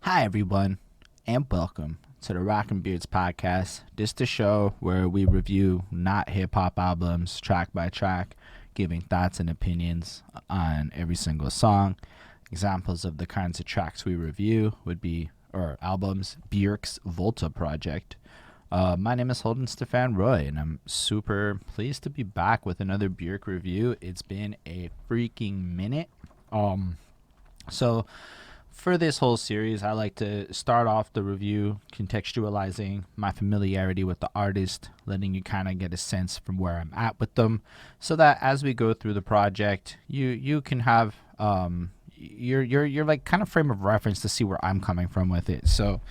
Hi, everyone, and welcome to the Rockin' Beards podcast. This is the show where we review not hip hop albums track by track, giving thoughts and opinions on every single song. Examples of the kinds of tracks we review would be, or albums, Björk's Volta project. My name is Holden Stephan Roy, and I'm super pleased to be back with another Björk review. It's been a freaking minute. So for this whole series, I like to start off the review contextualizing my familiarity with the artist, letting you kind of get a sense from where I'm at with them, so that as we go through the project, you can have your like kind of frame of reference to see where I'm coming from with it. So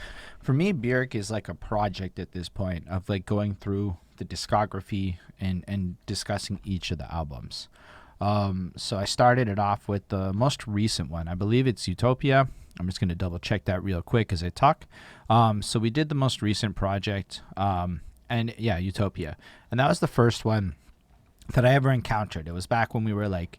for me, Björk is like a project at this point of like going through the discography and discussing each of the albums. So I started it off with the most recent one. I believe it's Utopia. I'm just going to double check that real quick as I talk. So we did the most recent project, and yeah, Utopia. And that was the first one that I ever encountered. It was back when we were like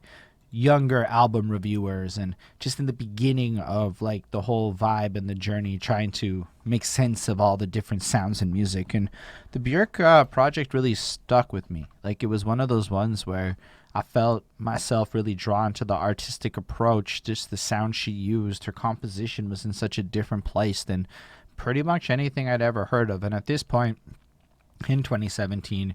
younger album reviewers and just in the beginning of like the whole vibe and the journey, trying to make sense of all the different sounds and music. And the Björk project really stuck with me. Like it was one of those ones where I felt myself really drawn to the artistic approach, just the sound she used. Her composition was in such a different place than pretty much anything I'd ever heard of. And at this point in 2017,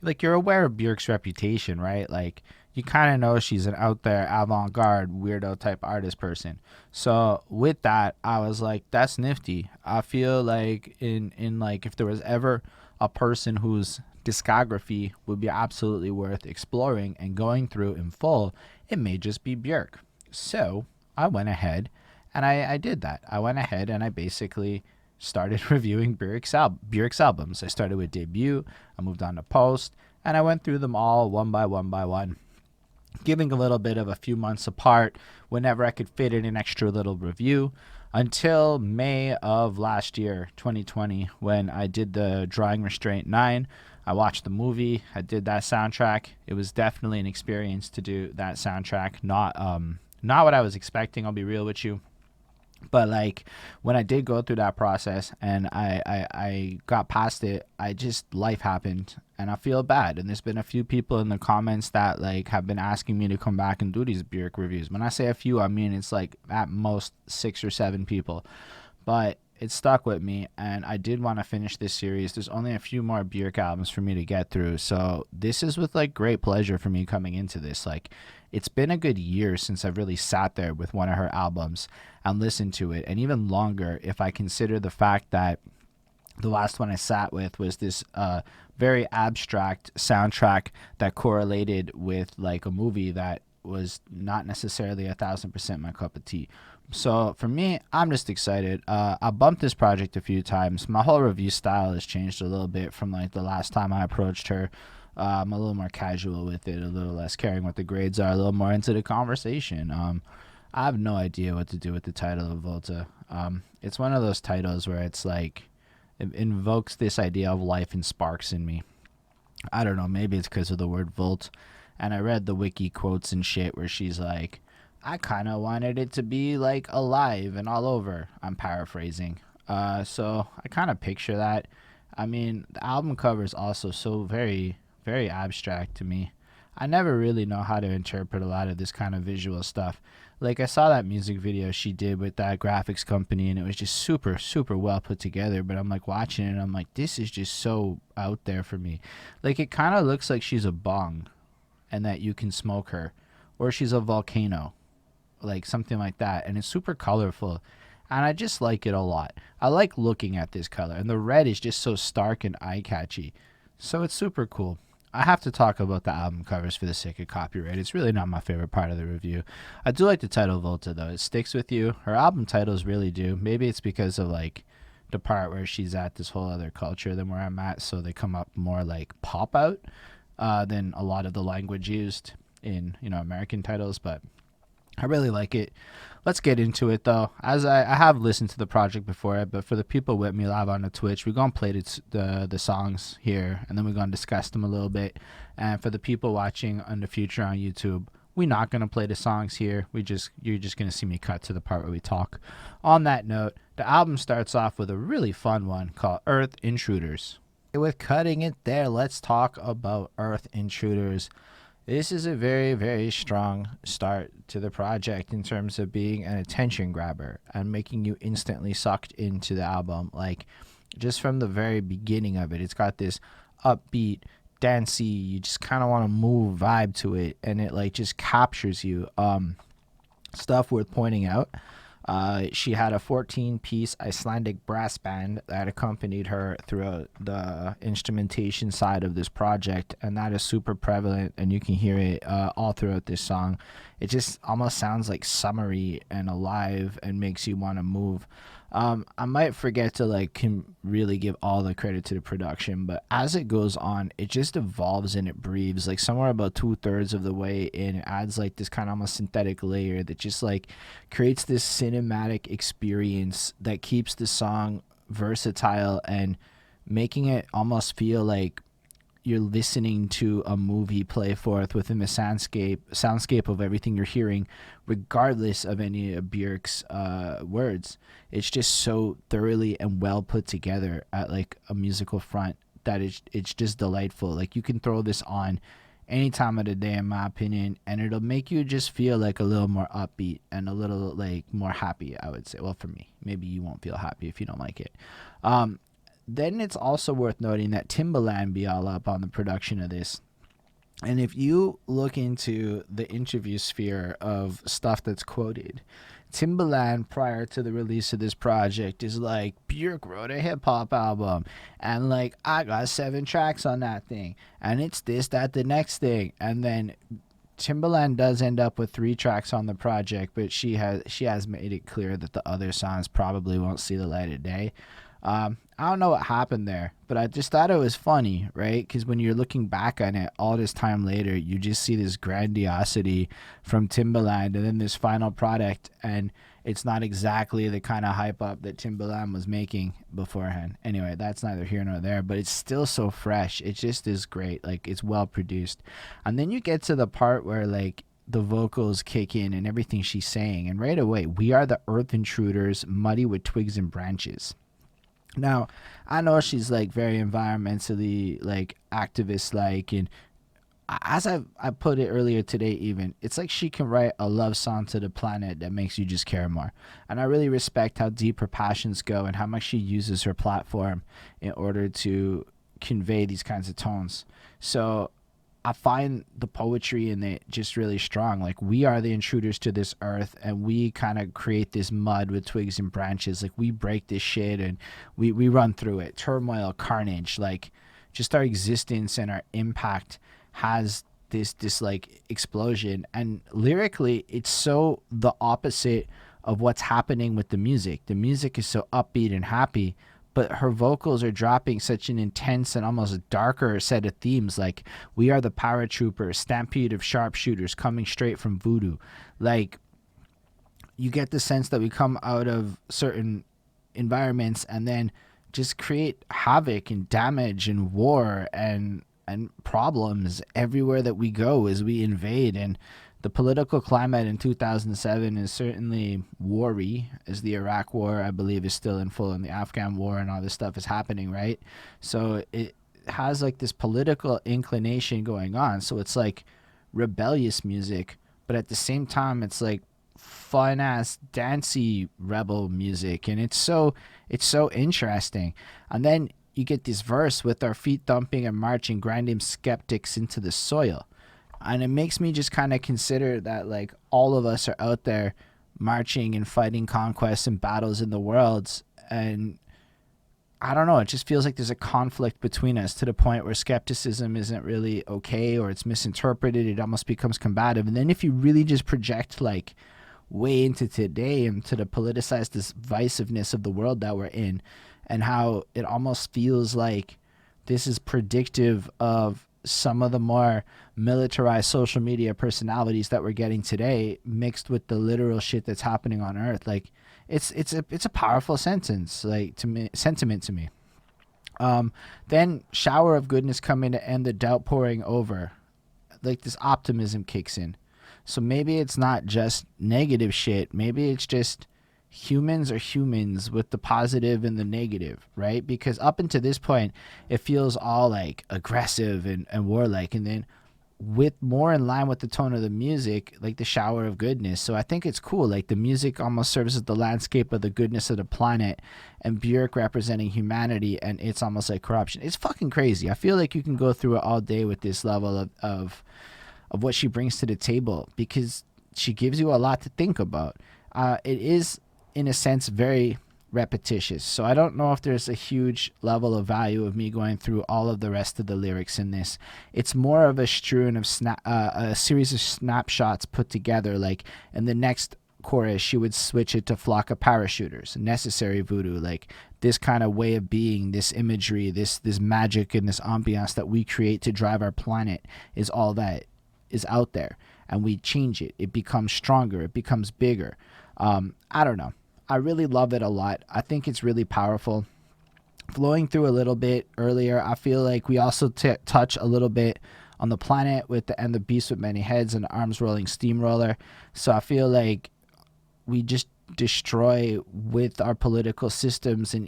like you're aware of Björk's reputation, right? Like you kind of know she's an out there avant-garde weirdo type artist person. So with that, I was like, that's nifty. I feel like in like if there was ever a person whose discography would be absolutely worth exploring and going through in full, it may just be Björk. So I went ahead and I did that. I went ahead and I basically started reviewing Björk's albums. I started with Debut, I moved on to Post, and I went through them all one by one, giving a little bit of a few months apart whenever I could fit in an extra little review, until May of last year, 2020, when I did the Drawing Restraint 9. I watched the movie. I did that soundtrack. It was definitely an experience to do that soundtrack. Not what I was expecting, I'll be real with you. But like when I did go through that process and I got past it, life happened and I feel bad. And there's been a few people in the comments that like have been asking me to come back and do these Björk reviews. When I say a few, I mean it's like at most 6 or 7 people. But it stuck with me, and I did want to finish this series. There's only a few more Björk albums for me to get through, so this is with like great pleasure for me coming into this. Like it's been a good year since I've really sat there with one of her albums and listened to it, and even longer if I consider the fact that the last one I sat with was this very abstract soundtrack that correlated with like a movie that was not necessarily 1,000% my cup of tea. So for me, I'm just excited. I bumped this project a few times. My whole review style has changed a little bit from like the last time I approached her. I'm a little more casual with it, a little less caring what the grades are, a little more into the conversation. I have no idea what to do with the title of Volta. It's one of those titles where it's like it invokes this idea of life and sparks in me. I don't know, maybe it's because of the word volt. And I read the wiki quotes and shit where she's like, I kind of wanted it to be like alive and all over. I'm paraphrasing. So I kind of picture that. I mean, the album cover is also so very, very abstract to me. I never really know how to interpret a lot of this kind of visual stuff. Like I saw that music video she did with that graphics company and it was just super, super well put together. But I'm like watching it and I'm like, this is just so out there for me. Like it kind of looks like she's a bong and that you can smoke her, or she's a volcano, like something like that, and it's super colorful and I just like it a lot. I like looking at this color, and the red is just so stark and eye-catchy, so it's super cool. I have to talk about the album covers for the sake of copyright. It's really not my favorite part of the review. I do like the title Volta though. It sticks with you. Her album titles really do. Maybe it's because of like the part where she's at this whole other culture than where I'm at, so they come up more like pop out than a lot of the language used in American titles. But I really like it. Let's get into it though. As I have listened to the project before, but for the people with me live on the Twitch, we're gonna play the songs here, and then we're gonna discuss them a little bit. And for the people watching on the future on YouTube, we're not going to play the songs here. You're just going to see me cut to the part where we talk. On that note, the album starts off with a really fun one called Earth Intruders. With cutting it there, let's talk about Earth Intruders. This is a very, very strong start to the project in terms of being an attention grabber and making you instantly sucked into the album. Like, just from the very beginning of it, it's got this upbeat, dancey, you just kind of want to move vibe to it, and it like just captures you. Stuff worth pointing out. She had a 14-piece Icelandic brass band that accompanied her throughout the instrumentation side of this project, and that is super prevalent, and you can hear it all throughout this song. It just almost sounds like summery and alive and makes you want to move. I might forget to really give all the credit to the production, but as it goes on, it just evolves and it breathes. Like somewhere about 2/3 of the way in, it adds like this kind of almost synthetic layer that just like creates this cinematic experience that keeps the song versatile and making it almost feel like you're listening to a movie play forth within the soundscape of everything you're hearing, regardless of any of Björk's words. It's just so thoroughly and well put together at like a musical front that it's just delightful. Like you can throw this on any time of the day, in my opinion, and it'll make you just feel like a little more upbeat and a little like more happy, I would say. Well, for me, maybe you won't feel happy if you don't like it. Then it's also worth noting that Timbaland be all up on the production of this. And if you look into the interview sphere of stuff that's quoted, Timbaland, prior to the release of this project, is like, Björk wrote a hip-hop album, and like, I got 7 tracks on that thing, and it's this, that, the next thing. And then Timbaland does end up with 3 tracks on the project, but she has made it clear that the other songs probably won't see the light of day. I don't know what happened there, but I just thought it was funny, right? Because when you're looking back on it all this time later, you just see this grandiosity from Timbaland and then this final product, and it's not exactly the kind of hype up that Timbaland was making beforehand. Anyway, that's neither here nor there, but it's still so fresh. It just is great. Like, it's well produced. And then you get to the part where, like, the vocals kick in and everything she's saying, and right away, we are the Earth Intruders, muddy with twigs and branches. Now, I know she's like very environmentally like activist like, and as I put it earlier today, even it's like she can write a love song to the planet that makes you just care more. And I really respect how deep her passions go and how much she uses her platform in order to convey these kinds of tones. So I find the poetry in it just really strong. Like, we are the intruders to this earth, and we kind of create this mud with twigs and branches. Like, we break this shit and we run through it. Turmoil, carnage, like, just our existence and our impact has this like explosion. And lyrically, it's so the opposite of what's happening with the music. The music is so upbeat and happy, but her vocals are dropping such an intense and almost darker set of themes, like, we are the paratroopers, stampede of sharpshooters coming straight from voodoo. Like, you get the sense that we come out of certain environments and then just create havoc and damage and war and problems everywhere that we go as we invade. And the political climate in 2007 is certainly war-y, as the Iraq War, I believe, is still in full, and the Afghan War and all this stuff is happening, right? So it has like this political inclination going on. So it's like rebellious music, but at the same time, it's like fun-ass, dancey rebel music, and it's so interesting. And then you get this verse with our feet thumping and marching, grinding skeptics into the soil. And it makes me just kind of consider that, like, all of us are out there marching and fighting conquests and battles in the world. And I don't know, it just feels like there's a conflict between us to the point where skepticism isn't really okay, or it's misinterpreted. It almost becomes combative. And then if you really just project, like, way into today and to the politicized divisiveness of the world that we're in, and how it almost feels like this is predictive of some of the more militarized social media personalities that we're getting today, mixed with the literal shit that's happening on Earth. Like, it's a powerful sentiment to me. Then shower of goodness coming to end the doubt pouring over. Like, this optimism kicks in. So maybe it's not just negative shit. Maybe it's just humans are humans with the positive and the negative, right? Because up until this point, it feels all like aggressive and warlike. And then with more in line with the tone of the music, like the shower of goodness. So I think it's cool. Like the music almost serves as the landscape of the goodness of the planet, and Björk representing humanity, and it's almost like corruption. It's fucking crazy. I feel like you can go through it all day with this level of what she brings to the table, because she gives you a lot to think about. It is, in a sense, very repetitious. So I don't know if there's a huge level of value of me going through all of the rest of the lyrics in this. It's more of a strewn of a series of snapshots put together. Like in the next chorus, she would switch it to flock of parachuters, necessary voodoo, like this kind of way of being, this imagery, this magic and this ambiance that we create to drive our planet is all that is out there, and we change it. It becomes stronger. It becomes bigger. I don't know. I really love it a lot. I think it's really powerful. Flowing through a little bit earlier, I feel like we also touch a little bit on the planet with the beast with many heads and the arms rolling steamroller. So I feel like we just destroy with our political systems and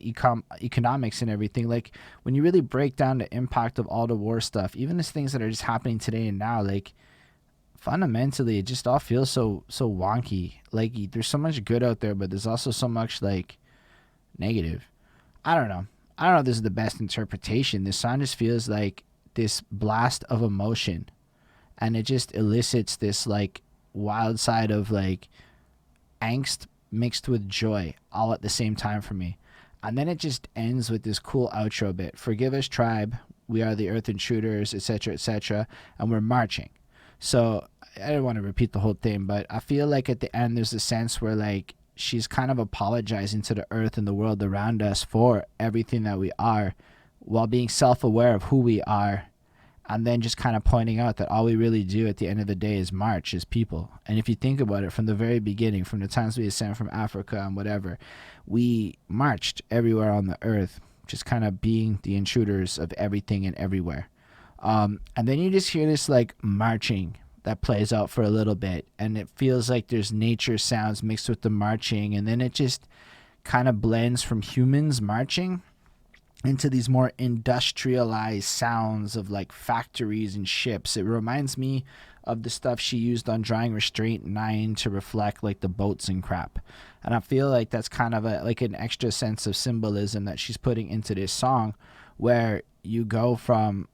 economics and everything. Like when you really break down the impact of all the war stuff, even the things that are just happening today and now, like fundamentally it just all feels so wonky. Like there's so much good out there, but there's also so much like negative. I don't know if this is the best interpretation. This song just feels like this blast of emotion, and it just elicits this like wild side of like angst mixed with joy all at the same time for me. And then it just ends with this cool outro bit: forgive us, tribe, we are the earth intruders, etc., and we're marching. So I don't want to repeat the whole thing, but I feel like at the end there's a sense where like she's kind of apologizing to the earth and the world around us for everything that we are, while being self-aware of who we are, and then just kind of pointing out that all we really do at the end of the day is march as people. And if you think about it, from the very beginning, from the times we ascended from Africa and whatever, we marched everywhere on the earth, just kind of being the intruders of everything and everywhere. And then you just hear this like marching that plays out for a little bit, and it feels like there's nature sounds mixed with the marching, and then it just kind of blends from humans marching into these more industrialized sounds of like factories and ships. It reminds me of the stuff she used on Drawing Restraint 9 to reflect like the boats and crap. And I feel like that's kind of like an extra sense of symbolism that she's putting into this song, where you go from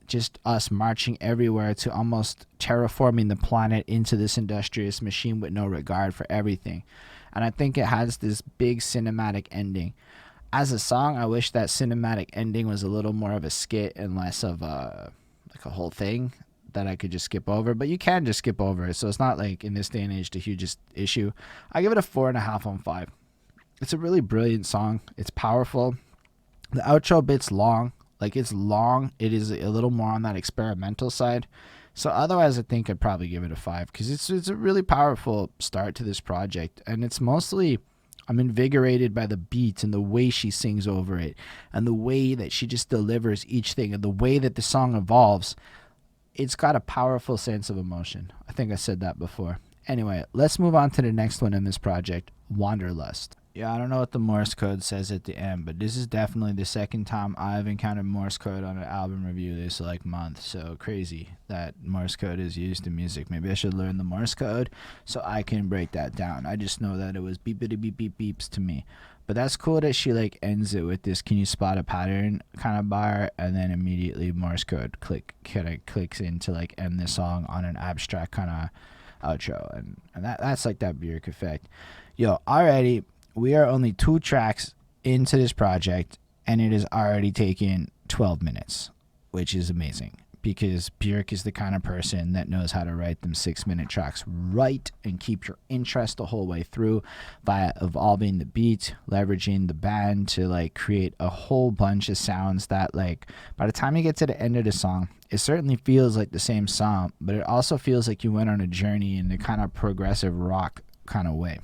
just us marching everywhere to almost terraforming the planet into this industrious machine with no regard for everything. And I think it has this big cinematic ending. As a song, I wish that cinematic ending was a little more of a skit and less of a whole thing that I could just skip over. But you can just skip over it, so it's not like in this day and age the hugest issue. I give it a 4.5 on 5. It's a really brilliant song. It's powerful. The outro bit's long. Like, it's long. It is a little more on that experimental side. So otherwise, I think I'd probably give it a 5, because it's a really powerful start to this project. And it's mostly, I'm invigorated by the beat and the way she sings over it, and the way that she just delivers each thing, and the way that the song evolves. It's got a powerful sense of emotion. I think I said that before. Anyway, let's move on to the next one in this project, Wanderlust. Yeah, I don't know what the Morse code says at the end, but this is definitely the second time I've encountered Morse code on an album review this like month. So crazy that Morse code is used in music. Maybe I should learn the Morse code so I can break that down. I just know that it was beepity beep beep beeps to me. But that's cool that she like ends it with this "can you spot a pattern" kind of bar, and then immediately Morse code clicks in to like end the song on an abstract kind of outro, and that's like that Björk effect. Yo, already we are only 2 tracks into this project, and it has already taken 12 minutes, which is amazing, because Björk is the kind of person that knows how to write them 6-minute tracks right and keep your interest the whole way through by evolving the beat, leveraging the band to like create a whole bunch of sounds that like by the time you get to the end of the song, it certainly feels like the same song, but it also feels like you went on a journey in the kind of progressive rock kind of way.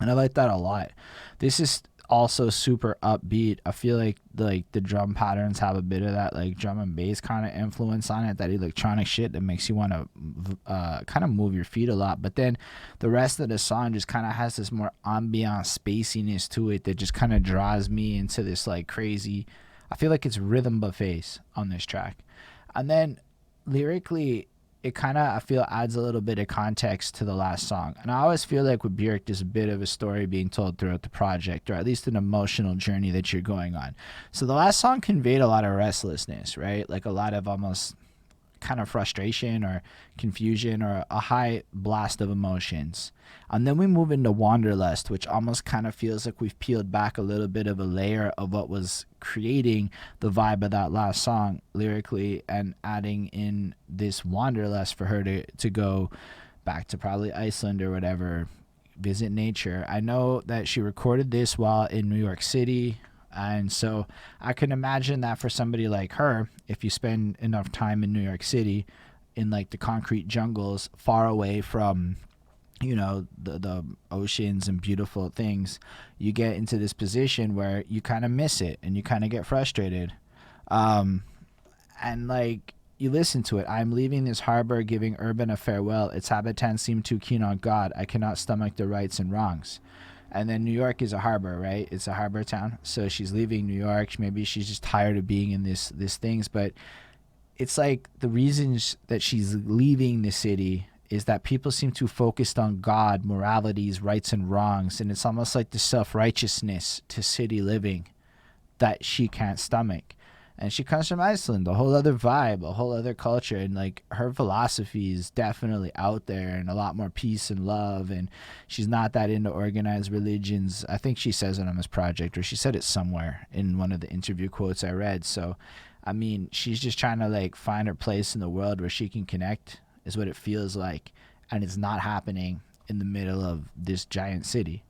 And I like that a lot. This is also super upbeat. I feel like the drum patterns have a bit of that like drum and bass kind of influence on it, that electronic shit that makes you want to kind of move your feet a lot. But then the rest of the song just kind of has this more ambient spaciness to it that just kind of draws me into this like crazy, I feel like it's rhythm buffets on this track. And then lyrically, it kind of, I feel, adds a little bit of context to the last song. And I always feel like with Björk, there's a bit of a story being told throughout the project, or at least an emotional journey that you're going on. So the last song conveyed a lot of restlessness, right? Like a lot of almost kind of frustration or confusion or a high blast of emotions. And then we move into Wanderlust, which almost kind of feels like we've peeled back a little bit of a layer of what was creating the vibe of that last song lyrically, and adding in this Wanderlust for her to go back to probably Iceland or whatever, visit nature. I know that she recorded this while in New York City. And so I can imagine that for somebody like her, if you spend enough time in New York City, in like the concrete jungles, far away from, you know, the oceans and beautiful things, you get into this position where you kind of miss it and you kind of get frustrated. And like, you listen to it. I'm leaving this harbor, giving urban a farewell. Its habitants seem too keen on God. I cannot stomach the rights and wrongs. And then New York is a harbor, right? It's a harbor town. So she's leaving New York. Maybe she's just tired of being in this things. But it's like the reasons that she's leaving the city is that people seem too focused on God, moralities, rights and wrongs. And it's almost like the self-righteousness to city living that she can't stomach. And she comes from Iceland, a whole other vibe, a whole other culture. And like her philosophy is definitely out there and a lot more peace and love. And she's not that into organized religions. I think she says it on this project, or she said it somewhere in one of the interview quotes I read. So, I mean, she's just trying to like find her place in the world where she can connect, is what it feels like. And it's not happening in the middle of this giant city.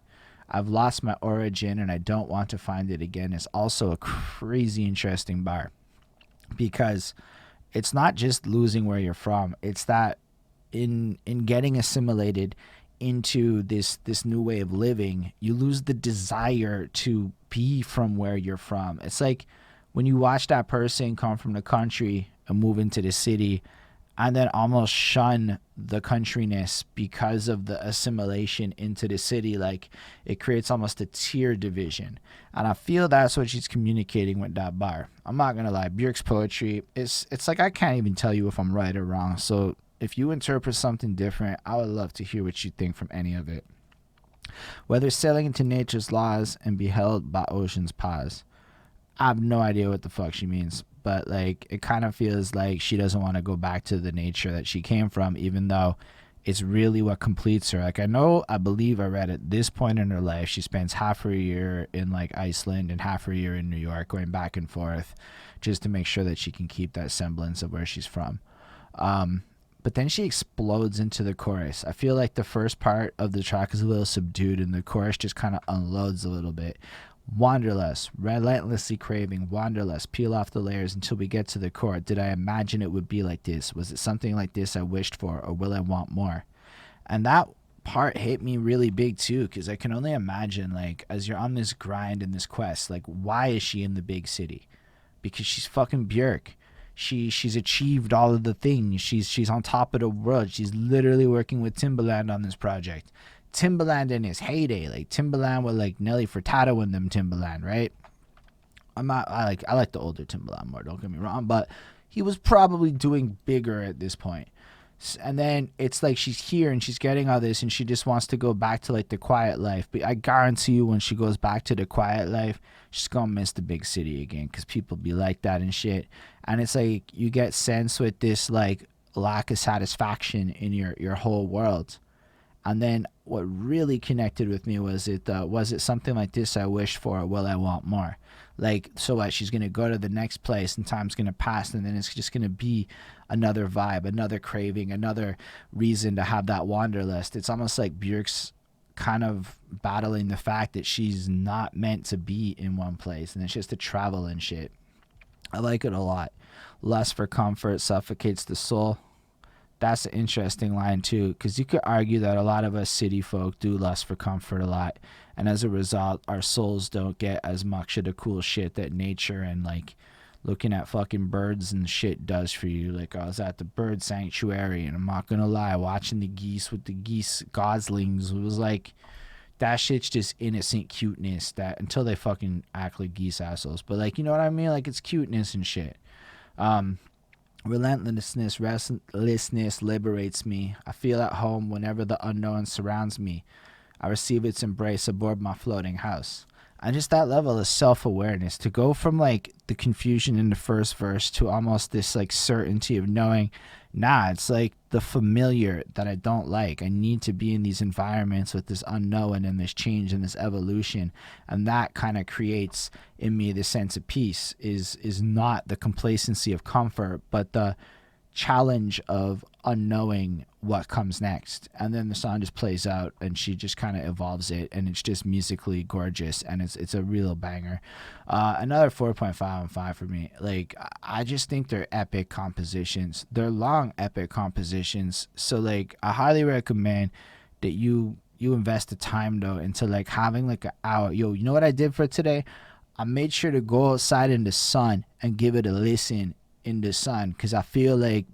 I've lost my origin and I don't want to find it again. It's also a crazy interesting bar, because it's not just losing where you're from. It's that in getting assimilated into this new way of living, you lose the desire to be from where you're from. It's like when you watch that person come from the country and move into the city, and then almost shun the countryness because of the assimilation into the city. Like, it creates almost a tier division. And I feel that's what she's communicating with that bar. I'm not going to lie. Björk's poetry, it's like I can't even tell you if I'm right or wrong. So if you interpret something different, I would love to hear what you think from any of it. Whether sailing into nature's laws and be held by ocean's pause. I have no idea what the fuck she means. But like, it kind of feels like she doesn't want to go back to the nature that she came from, even though it's really what completes her. Like, I believe I read at this point in her life, she spends half her year in like Iceland and half her year in New York, going back and forth just to make sure that she can keep that semblance of where she's from. But then she explodes into the chorus. I feel like the first part of the track is a little subdued and the chorus just kind of unloads a little bit. Wanderlust, relentlessly craving, wanderlust, peel off the layers until we get to the core. Did I imagine it would be like this? Was it something like this I wished for, or will I want more? And that part hit me really big too, because I can only imagine, like, as you're on this grind and this quest, like, why is she in the big city? Because she's fucking Björk. She's achieved all of the things. She's on top of the world. She's literally working with Timbaland on this project. Timbaland in his heyday, like Timbaland with like Nelly Furtado and them Timbaland, right? I like the older Timbaland more, don't get me wrong, but he was probably doing bigger at this point. And then it's like she's here and she's getting all this and she just wants to go back to like the quiet life. But I guarantee you when she goes back to the quiet life, she's gonna miss the big city again, because people be like that and shit. And it's like you get sense with this like lack of satisfaction in your whole world. And then what really connected with me was it something like this I wished for, or will I want more? Like, so what? She's going to go to the next place and time's going to pass, and then it's just going to be another vibe, another craving, another reason to have that wanderlust. It's almost like Björk's kind of battling the fact that she's not meant to be in one place, and it's just to travel and shit. I like it a lot. Lust for comfort suffocates the soul. that's an interesting line too, because you could argue that a lot of us city folk do lust for comfort a lot, and as a result our souls don't get as much of the cool shit that nature and like looking at fucking birds and shit does for you. Like, I was at the bird sanctuary, and I'm not gonna lie, watching the geese with the geese goslings, it was like, that shit's just innocent cuteness, that until they fucking act like geese assholes. But like, you know what I mean? Like, it's cuteness and shit. Relentlessness, restlessness liberates me. I feel at home whenever the unknown surrounds me. I receive its embrace aboard my floating house. And just that level of self-awareness, to go from like the confusion in the first verse to almost this like certainty of knowing, nah, it's like the familiar that I don't like. I need to be in these environments with this unknown and this change and this evolution. And that kind of creates in me the sense of peace, is not the complacency of comfort, but the challenge of unknowing what comes next. And then the song just plays out, and she just kind of evolves it, and it's just musically gorgeous, and it's a real banger. Another 4.5 on 5 for me. Like, I just think they're epic compositions. They're long epic compositions, so like I highly recommend that you invest the time though into like having like an hour. Yo, you know what I did for today? I made sure to go outside in the sun and give it a listen in the sun, because I feel like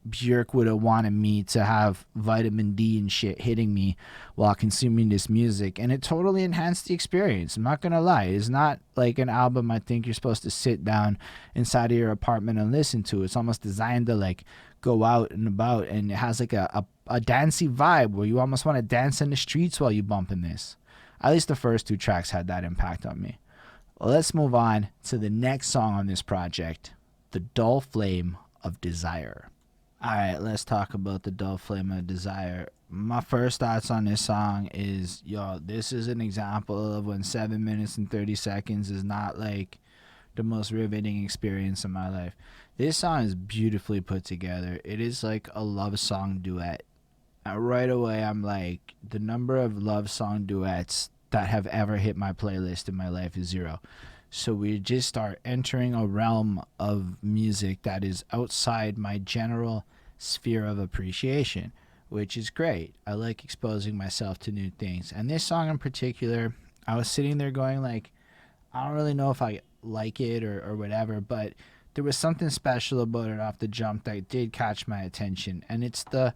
Björk would have wanted me to have vitamin D and shit hitting me while consuming this music, and it totally enhanced the experience. I'm not gonna lie, it's not like an album I think you're supposed to sit down inside of your apartment and listen to. It's almost designed to like go out and about, and it has like a dancey vibe where you almost want to dance in the streets while you bumping this. At least the first two tracks had that impact on me. Well, let's move on to the next song on this project, The Dull Flame of Desire. Alright, let's talk about The Dull Flame of Desire. My first thoughts on this song is, yo, this is an example of when 7 minutes and 30 seconds is not like the most riveting experience in my life. This song is beautifully put together. It is like a love song duet. And right away, I'm like, the number of love song duets that have ever hit my playlist in my life is 0. So we just start entering a realm of music that is outside my general sphere of appreciation, which is great. I like exposing myself to new things. And this song in particular, I was sitting there going like, I don't really know if I like it or whatever, but there was something special about it off the jump that did catch my attention. And it's the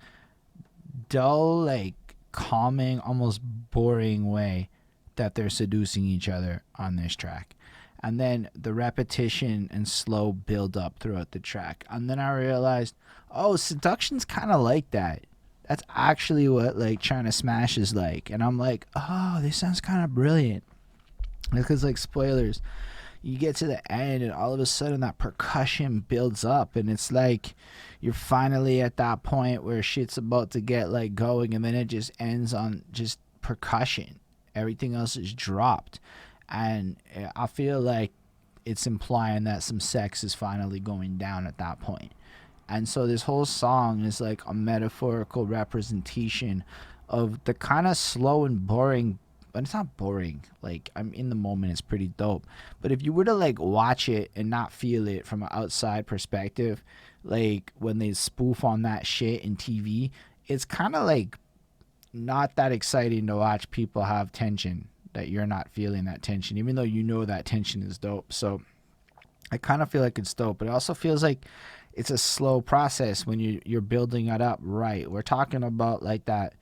dull, like calming, almost boring way that they're seducing each other on this track. And then the repetition and slow build up throughout the track. And then I realized, oh, seduction's kind of like that. That's actually what like trying to smash is like. And I'm like, oh, this sounds kind of brilliant. Because like spoilers, you get to the end and all of a sudden that percussion builds up, and it's like you're finally at that point where shit's about to get like going, and then it just ends on just percussion. Everything else is dropped. And I feel like it's implying that some sex is finally going down at that point. And so this whole song is like a metaphorical representation of the kind of slow and boring, but it's not boring. Like, I'm in the moment, it's pretty dope. But if you were to like watch it and not feel it from an outside perspective, like when they spoof on that shit in TV, it's kind of like not that exciting to watch people have tension, that you're not feeling that tension, even though you know that tension is dope. So I kind of feel like it's dope, but it also feels like it's a slow process when you're building it up right. We're talking about like that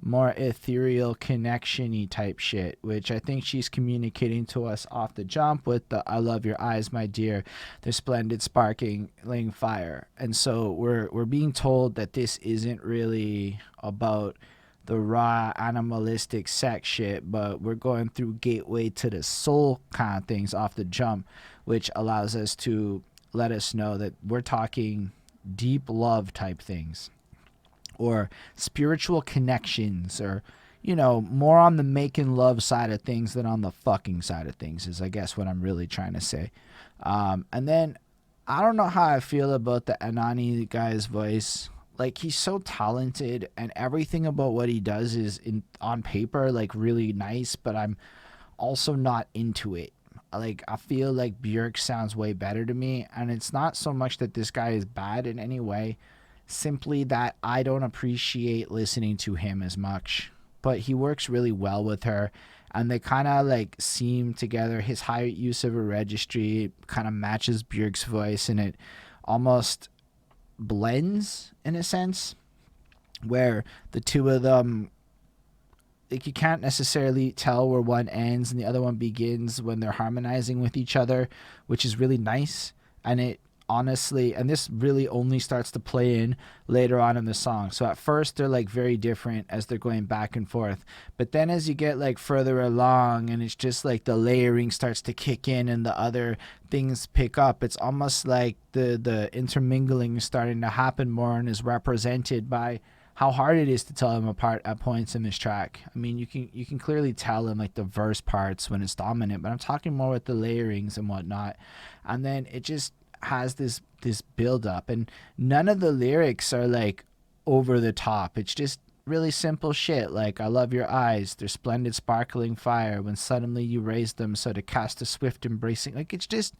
more ethereal connection-y type shit, which I think she's communicating to us off the jump with the "I love your eyes, my dear, the splendid sparkling fire." And so we're being told that this isn't really about the raw animalistic sex shit, but we're going through gateway to the soul kind of things off the jump, which allows us to let us know that we're talking deep love type things, or spiritual connections, or, you know, more on the making love side of things than on the fucking side of things, is I guess what I'm really trying to say. And then I don't know how I feel about the ANOHNI guy's voice. Like, he's so talented, and everything about what he does is on paper like really nice, but I'm also not into it. Like, I feel like Björk sounds way better to me, and it's not so much that this guy is bad in any way. simply that I don't appreciate listening to him as much, but he works really well with her, and they kind of like seem together. His high use of a registry kind of matches Björk's voice, and it almost blends in a sense where the two of them, like, you can't necessarily tell where one ends and the other one begins when they're harmonizing with each other, which is really nice. And it honestly, and this really only starts to play in later on in the song. So at first they're like very different as they're going back and forth, but then as you get like further along and it's just like the layering starts to kick in and the other things pick up, it's almost like the intermingling is starting to happen more and is represented by how hard it is to tell them apart at points in this track. I mean, you can clearly tell in like the verse parts when it's dominant, but I'm talking more with the layerings and whatnot. And then it just has this build up, and none of the lyrics are like over the top. It's just really simple shit like, I love your eyes, their splendid sparkling fire, when suddenly you raise them so to cast a swift embracing. Like, it's just,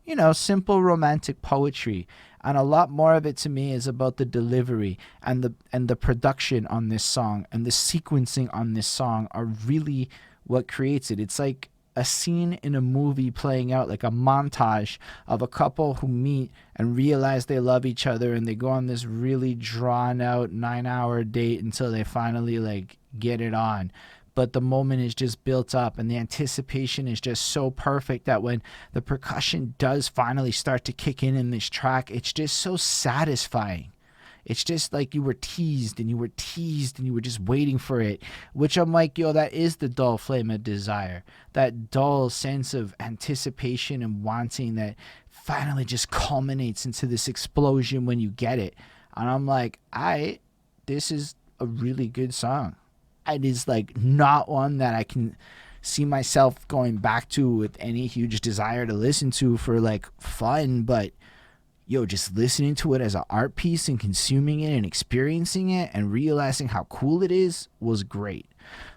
you know, simple romantic poetry. And a lot more of it to me is about the delivery and the production on this song, and the sequencing on this song are really what creates it. It's like a scene in a movie playing out, like a montage of a couple who meet and realize they love each other, and they go on this really drawn out 9-hour date until they finally like get it on. But the moment is just built up, and the anticipation is just so perfect that when the percussion does finally start to kick in this track, it's just so satisfying. It's just like you were teased and you were teased and you were just waiting for it, which I'm like, yo, that is the dull flame of desire. That dull sense of anticipation and wanting that finally just culminates into this explosion when you get it. And I'm like, this is a really good song. It is like not one that I can see myself going back to with any huge desire to listen to for like fun, but yo, just listening to it as an art piece and consuming it and experiencing it and realizing how cool it is was great.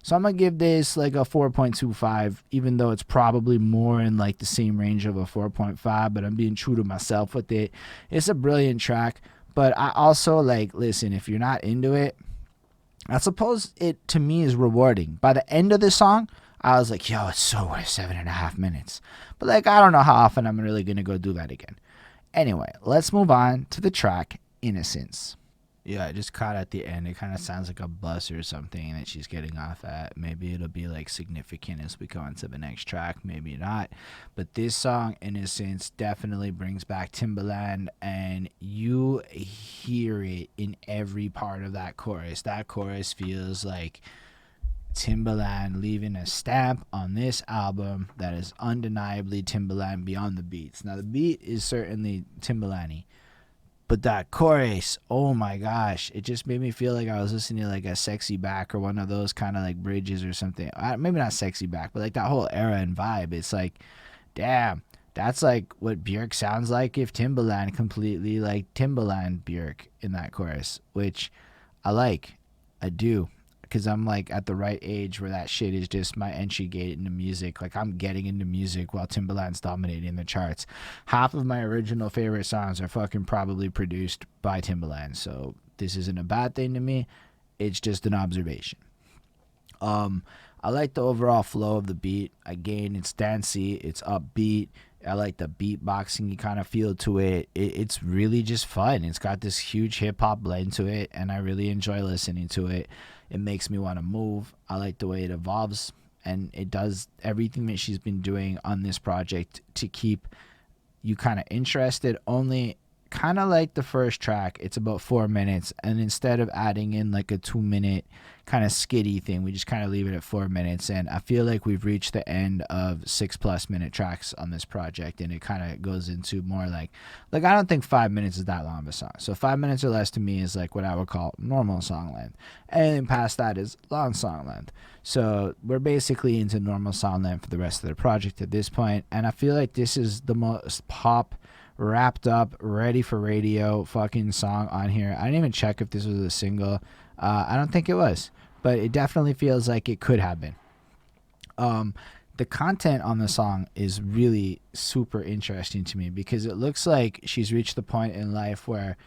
So I'm gonna give this like a 4.25, even though it's probably more in like the same range of a 4.5, but I'm being true to myself with it. It's a brilliant track, but I also like, listen, if you're not into it, I suppose it to me is rewarding. By the end of the song, I was like, yo, it's so worth 7.5 minutes. But like, I don't know how often I'm really gonna go do that again. Anyway, let's move on to the track Innocence. Yeah, I just caught at the end. It kind of sounds like a bus or something that she's getting off at. Maybe it'll be like significant as we go into the next track. Maybe not. But this song, Innocence, definitely brings back Timbaland, and you hear it in every part of that chorus. That chorus feels like Timbaland leaving a stamp on this album that is undeniably Timbaland beyond the beats. Now, the beat is certainly Timbaland-y, but that chorus, oh my gosh, it just made me feel like I was listening to like a Sexy Back or one of those kind of like bridges or something. Maybe not Sexy Back, but like that whole era and vibe. It's like, damn, that's like what Björk sounds like if Timbaland completely like Timbaland Björk in that chorus, which I do. Because I'm like at the right age where that shit is just my entry gate into music. Like, I'm getting into music while Timbaland's dominating the charts. Half of my original favorite songs are fucking probably produced by Timbaland. So this isn't a bad thing to me. It's just an observation. I like the overall flow of the beat. Again, it's dancey, it's upbeat. I like the beatboxing kind of feel to it. It's really just fun. It's got this huge hip hop blend to it, and I really enjoy listening to it. It makes me want to move. I like the way it evolves, and it does everything that she's been doing on this project to keep you kind of interested. Only kind of like the first track, it's about 4 minutes, and instead of adding in like a 2-minute kind of skitty thing, we just kind of leave it at 4 minutes. And I feel like we've reached the end of 6+ minute tracks on this project, and it kind of goes into more like I don't think 5 minutes is that long of a song. So 5 minutes or less to me is like what I would call normal song length, and then past that is long song length. So we're basically into normal song length for the rest of the project at this point, and I feel like this is the most pop, wrapped up, ready for radio fucking song on here. I didn't even check if this was a single. I don't think it was, but it definitely feels like it could have been. The content on the song is really super interesting to me because it looks like she's reached the point in life where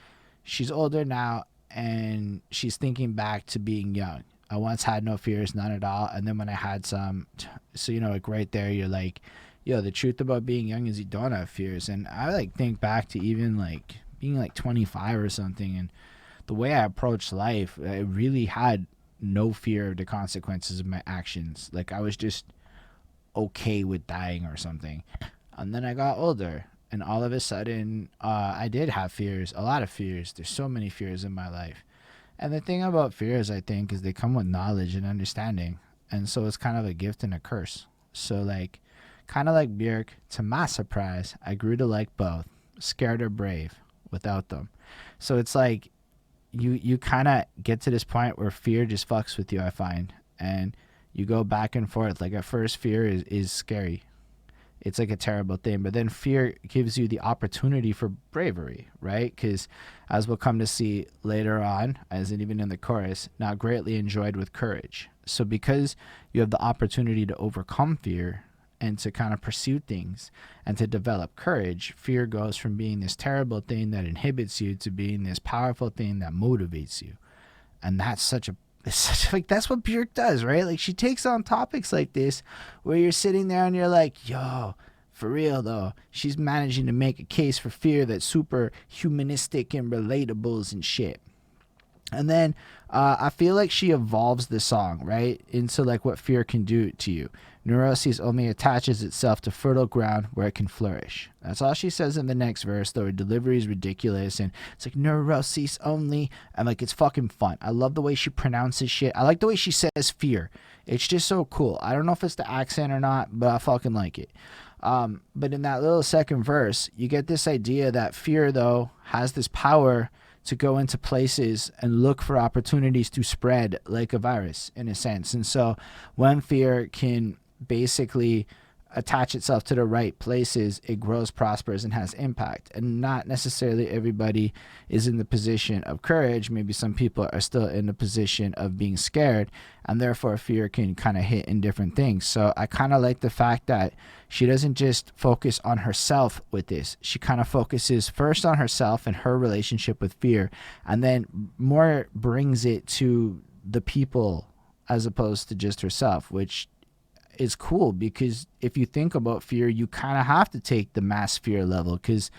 she's older now, and she's thinking back to being young. I once had no fears, none at all. And then when I had some, so, like right there, you're like, yo, the truth about being young is you don't have fears. And I like think back to even like being like 25 or something. And the way I approached life, I really had no fear of the consequences of my actions. Like I was just okay with dying or something. And then I got older, and all of a sudden, I did have fears, a lot of fears. There's so many fears in my life. And the thing about fears, I think, is they come with knowledge and understanding. And so it's kind of a gift and a curse. So, like, kind of like Björk, to my surprise, I grew to like both, scared or brave, without them. So it's like you kind of get to this point where fear just fucks with you, I find. And you go back and forth. Like, at first, fear is scary. It's like a terrible thing. But then fear gives you the opportunity for bravery, right? Because as we'll come to see later on, as in even in the chorus, now greatly enjoyed with courage. So because you have the opportunity to overcome fear and to kind of pursue things and to develop courage, fear goes from being this terrible thing that inhibits you to being this powerful thing that motivates you. And that's such a like that's what Björk does, right? Like she takes on topics like this where you're sitting there and you're like, yo, for real though, she's managing to make a case for fear that's super humanistic and relatables and shit. And then I feel like she evolves the song, right, into like what fear can do to you. Neuroses only attaches itself to fertile ground where it can flourish. That's all she says in the next verse, though her delivery is ridiculous. And it's like, neuroses only. And like, it's fucking fun. I love the way she pronounces shit. I like the way she says fear. It's just so cool. I don't know if it's the accent or not, but I fucking like it. But in that little second verse, you get this idea that fear, though, has this power to go into places and look for opportunities to spread like a virus, in a sense. And so when fear can basically attach itself to the right places, it grows, prospers, and has impact. And not necessarily everybody is in the position of courage. Maybe some people are still in the position of being scared, and therefore fear can kind of hit in different things. So I kind of like the fact that she doesn't just focus on herself with this. She kind of focuses first on herself and her relationship with fear, and then more brings it to the people as opposed to just herself, which is cool, because if you think about fear, you kind of have to take the mass fear level, because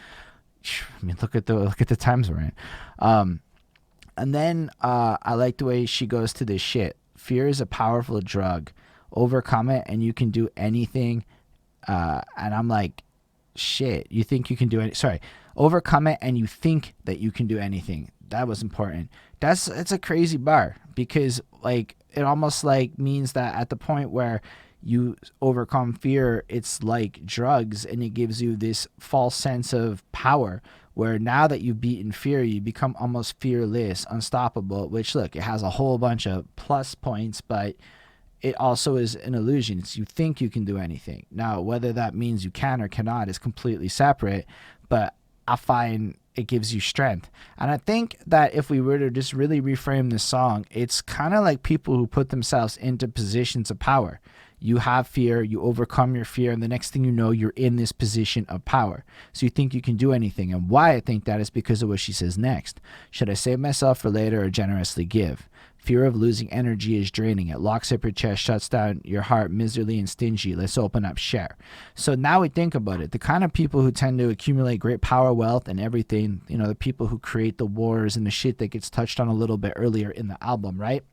I mean, look at the times we're in. And then I like the way she goes to this shit. Fear is a powerful drug. Overcome it and you can do anything. And I'm like, shit, you think you can do it? Sorry, overcome it and you think that you can do anything. That was important. It's a crazy bar, because like it almost like means that at the point where you overcome fear, it's like drugs, and it gives you this false sense of power, where now that you've beaten fear, you become almost fearless, unstoppable, which, look, it has a whole bunch of plus points, but it also is an illusion. It's you think you can do anything. Now, whether that means you can or cannot is completely separate, but I find it gives you strength. And I think that if we were to just really reframe this song, it's kind of like people who put themselves into positions of power. You have fear, you overcome your fear, and the next thing you know, you're in this position of power. So you think you can do anything. And why I think that is because of what she says next. Should I save myself for later or generously give? Fear of losing energy is draining. It locks up your chest, shuts down your heart, miserly and stingy. Let's open up, share. So now we think about it. The kind of people who tend to accumulate great power, wealth, and everything, you know, the people who create the wars and the shit that gets touched on a little bit earlier in the album, right?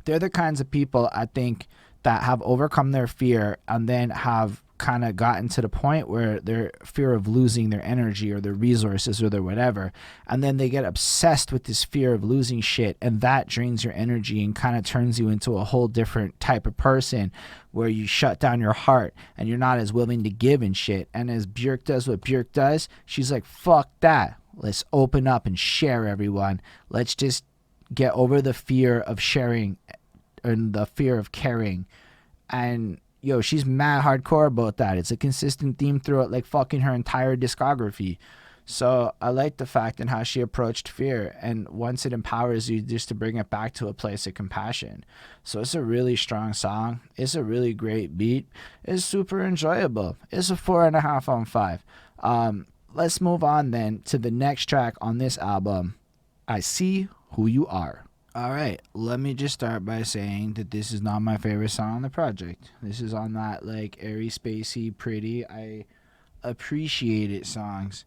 They're the kinds of people, I think, that have overcome their fear and then have kind of gotten to the point where their fear of losing their energy or their resources or their whatever, and then they get obsessed with this fear of losing shit, and that drains your energy and kind of turns you into a whole different type of person, where you shut down your heart and you're not as willing to give and shit. And as Björk does what Björk does, she's like, fuck that, let's open up and share, everyone. Let's just get over the fear of sharing and the fear of caring. And yo, she's mad hardcore about that. It's a consistent theme throughout like fucking her entire discography. So I like the fact and how she approached fear, and once it empowers you, just to bring it back to a place of compassion. So it's a really strong song. It's a really great beat. It's super enjoyable. It's a 4.5 on 5. let's move on then to the next track on this album, I See Who You Are. All right, let me just start by saying that this is not my favorite song on the project. This is on that like airy, spacey, pretty, I appreciate it songs.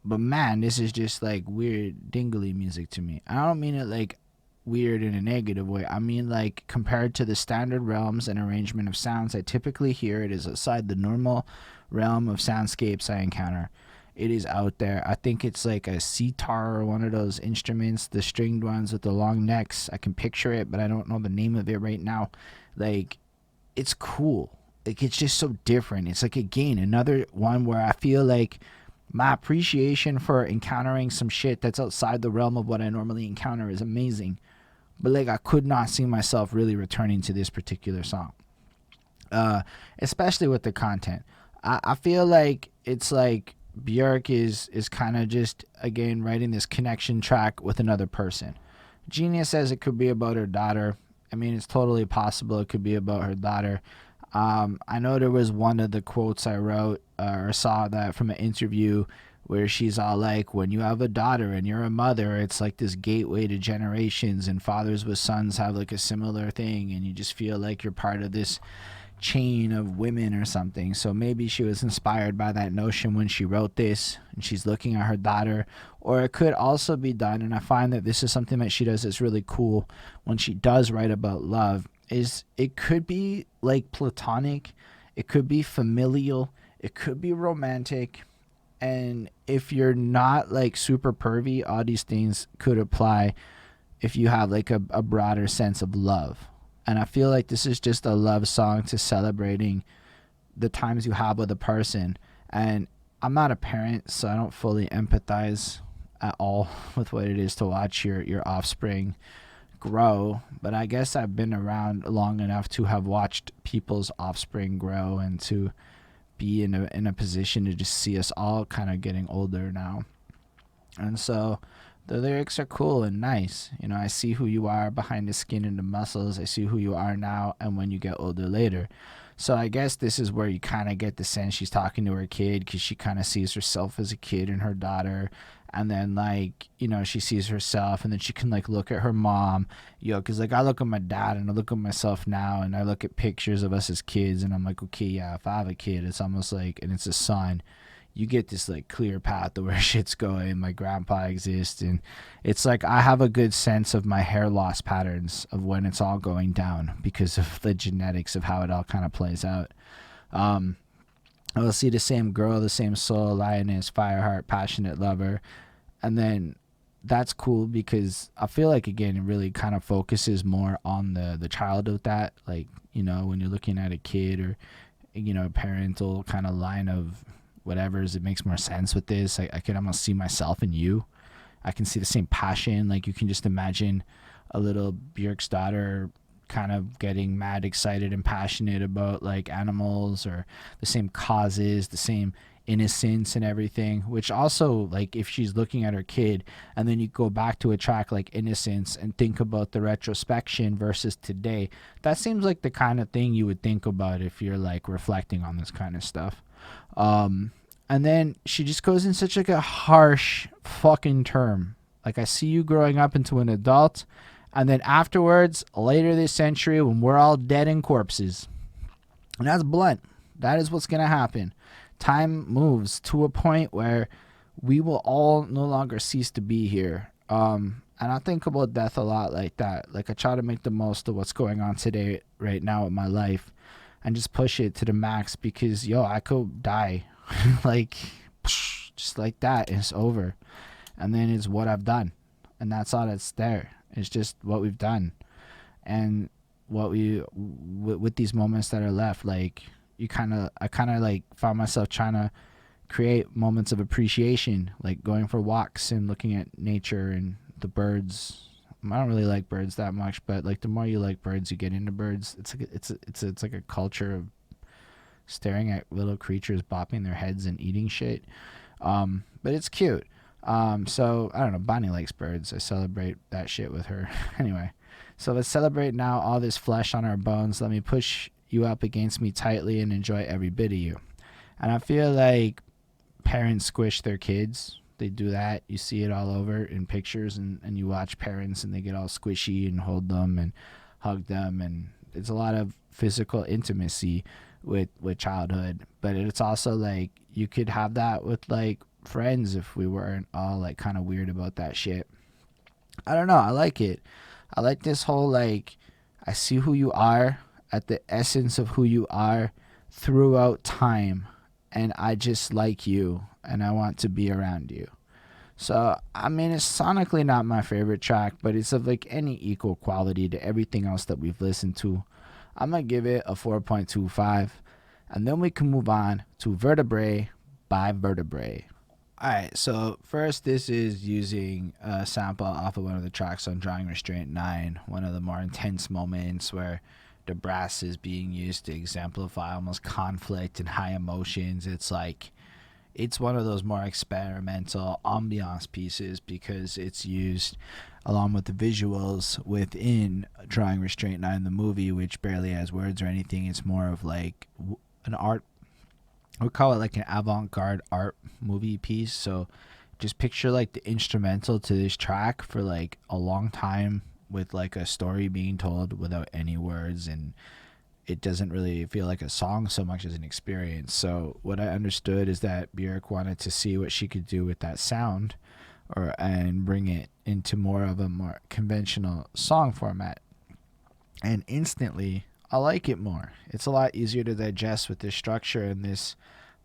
But man, this is just like weird dingly music to me. I don't mean it like weird in a negative way. I mean like compared to the standard realms and arrangement of sounds I typically hear, it is outside the normal realm of soundscapes I encounter. It is out there. I think it's like a sitar or one of those instruments, the stringed ones with the long necks. I can picture it, but I don't know the name of it right now. Like, it's cool. Like, it's just so different. It's like, again, another one where I feel like my appreciation for encountering some shit that's outside the realm of what I normally encounter is amazing. But, like, I could not see myself really returning to this particular song. Especially with the content. I feel like it's like Björk is kind of just, again, writing this connection track with another person. Genius says it could be about her daughter. I mean, it's totally possible it could be about her daughter. I know there was one of the quotes I wrote or saw that from an interview where she's all like, when you have a daughter and you're a mother, it's like this gateway to generations, and fathers with sons have like a similar thing, and you just feel like you're part of this chain of women or something. So maybe she was inspired by that notion when she wrote this and she's looking at her daughter. Or it could also be done, and I find that this is something that she does that's really cool when she does write about love, is it could be like platonic, it could be familial, it could be romantic, and if you're not like super pervy, all these things could apply if you have like a broader sense of love. And I feel like this is just a love song to celebrating the times you have with a person. And I'm not a parent, so I don't fully empathize at all with what it is to watch your offspring grow. But I guess I've been around long enough to have watched people's offspring grow and to be in a position to just see us all kind of getting older now. And so the lyrics are cool and nice. You know, I see who you are behind the skin and the muscles. I see who you are now and when you get older later. So I guess this is where you kind of get the sense she's talking to her kid, because she kind of sees herself as a kid and her daughter. And then, like, you know, she sees herself, and then she can, like, look at her mom. Because, like, I look at my dad and I look at myself now, and I look at pictures of us as kids, and I'm like, okay, yeah, if I have a kid, it's almost like, and it's a son, you get this like clear path to where shit's going. My grandpa exists, and it's like I have a good sense of my hair loss patterns of when it's all going down because of the genetics of how it all kind of plays out. I will see the same girl, the same soul, lioness, fireheart, passionate lover, and then that's cool because I feel like, again, it really kind of focuses more on the child of that. Like, you know, when you're looking at a kid or, you know, a parental kind of line of whatever's, it makes more sense with this. I can almost see myself in you. I can see the same passion. Like, you can just imagine a little Björk's daughter kind of getting mad excited and passionate about like animals or the same causes, the same innocence and everything, which also, like, if she's looking at her kid and then you go back to a track like Innocence and think about the retrospection versus today, that seems like the kind of thing you would think about if you're like reflecting on this kind of stuff. And then she just goes in such like a harsh fucking term. Like, I see you growing up into an adult, and then afterwards, later this century, when we're all dead and corpses. And that's blunt. That is what's going to happen. Time moves to a point where we will all no longer cease to be here. And I think about death a lot like that. Like, I try to make the most of what's going on today, right now in my life, and just push it to the max because, I could die. Like, just like that. It's over. And then it's what I've done. And that's all that's there. It's just what we've done. And what with these moments that are left, like, I kind of like found myself trying to create moments of appreciation, like going for walks and looking at nature and the birds. I don't really like birds that much, but like the more you like birds, you get into birds. It's like a culture of staring at little creatures bopping their heads and eating shit. But it's cute. So I don't know, Bonnie likes birds. I celebrate that shit with her. Anyway, so let's celebrate now all this flesh on our bones. Let me push you up against me tightly and enjoy every bit of you. And I feel like parents squish their kids. They do that. You see it all over in pictures, and you watch parents and they get all squishy and hold them and hug them, and it's a lot of physical intimacy with childhood. But it's also like you could have that with like friends if we weren't all like kind of weird about that shit. I don't know. I like it. I like this whole like I see who you are at the essence of who you are throughout time, and I just like you and I want to be around you. So, I mean, it's sonically not my favorite track, but it's of like any equal quality to everything else that we've listened to. I'm going to give it a 4.25, and then we can move on to Vertebrae by Vertebrae. Alright, so first this is using a sample off of one of the tracks on Drawing Restraint 9, one of the more intense moments where the brass is being used to exemplify almost conflict and high emotions. It's one of those more experimental ambiance pieces because it's used along with the visuals within Drawing Restraint 9, the movie, which barely has words or anything. It's more of like an art, I would call it like an avant-garde art movie piece. So just picture like the instrumental to this track for like a long time with like a story being told without any words, and it doesn't really feel like a song so much as an experience. So what I understood is that Björk wanted to see what she could do with that sound and bring it into more of a more conventional song format. And instantly, I like it more. It's a lot easier to digest with this structure and this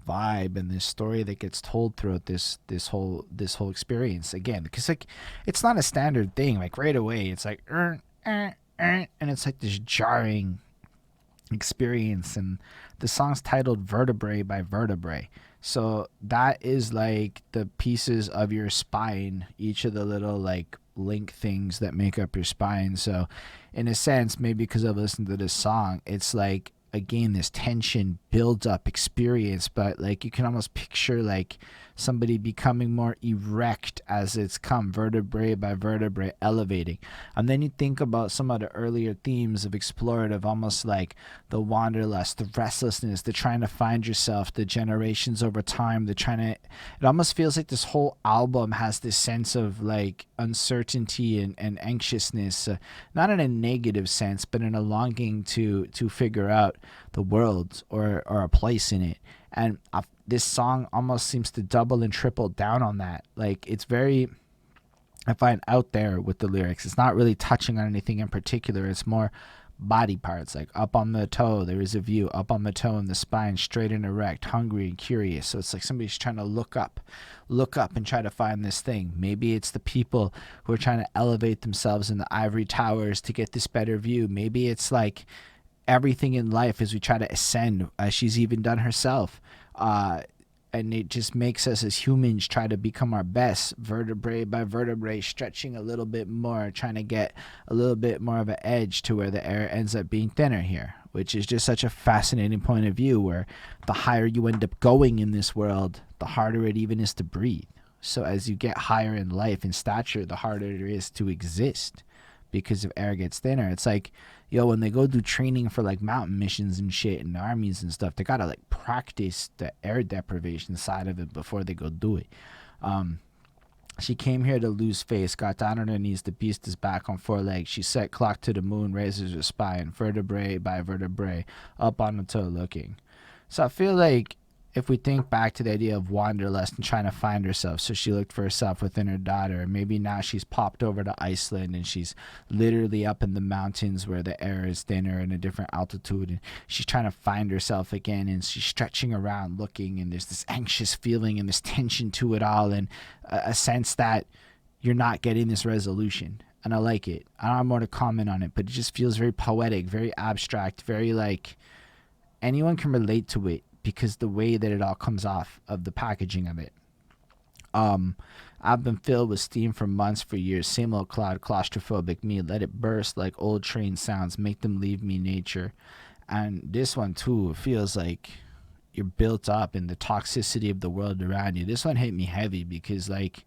vibe and this story that gets told throughout this whole experience. Again, because like it's not a standard thing. Like right away, it's like and it's like this jarring experience. And the song's titled Vertebrae by Vertebrae. So that is like the pieces of your spine, each of the little like link things that make up your spine. So in a sense, maybe because I've listened to this song, it's like again this tension builds up experience, but like you can almost picture like somebody becoming more erect as it's come vertebrae by vertebrae, elevating. And then you think about some of the earlier themes of explorative, almost like the wanderlust, the restlessness, the trying to find yourself, the generations over time, the trying to, it almost feels like this whole album has this sense of like uncertainty and anxiousness, not in a negative sense, but in a longing to figure out the world or a place in it. And this song almost seems to double and triple down on that. Like it's very, I find, out there with the lyrics. It's not really touching on anything in particular. It's more body parts, like up on the toe, there is a view, up on the toe and the spine, straight and erect, hungry and curious. So it's like somebody's trying to look up and try to find this thing. Maybe it's the people who are trying to elevate themselves in the ivory towers to get this better view. Maybe it's like everything in life as we try to ascend, as she's even done herself. And it just makes us as humans try to become our best, vertebrae by vertebrae, stretching a little bit more, trying to get a little bit more of an edge to where the air ends up being thinner here, which is just such a fascinating point of view where the higher you end up going in this world, the harder it even is to breathe. So as you get higher in life and stature, the harder it is to exist because if air gets thinner. It's like, when they go do training for like mountain missions and shit and armies and stuff, they gotta like practice the air deprivation side of it before they go do it. She came here to lose face, got down on her knees, the beast is back on four legs. She set clock to the moon, raises her spine, vertebrae by vertebrae, up on the toe looking. So I feel like if we think back to the idea of wanderlust and trying to find herself, so she looked for herself within her daughter. Maybe now she's popped over to Iceland and she's literally up in the mountains where the air is thinner and a different altitude, and she's trying to find herself again, and she's stretching around looking, and there's this anxious feeling and this tension to it all, and a sense that you're not getting this resolution. And I like it. I don't have more to comment on it, but it just feels very poetic, very abstract, very like anyone can relate to it, because the way that it all comes off of the packaging of it. I've been filled with steam for months, for years. Same old cloud, claustrophobic me. Let it burst like old train sounds. Make them leave me nature. And this one too, it feels like you're built up in the toxicity of the world around you. This one hit me heavy because like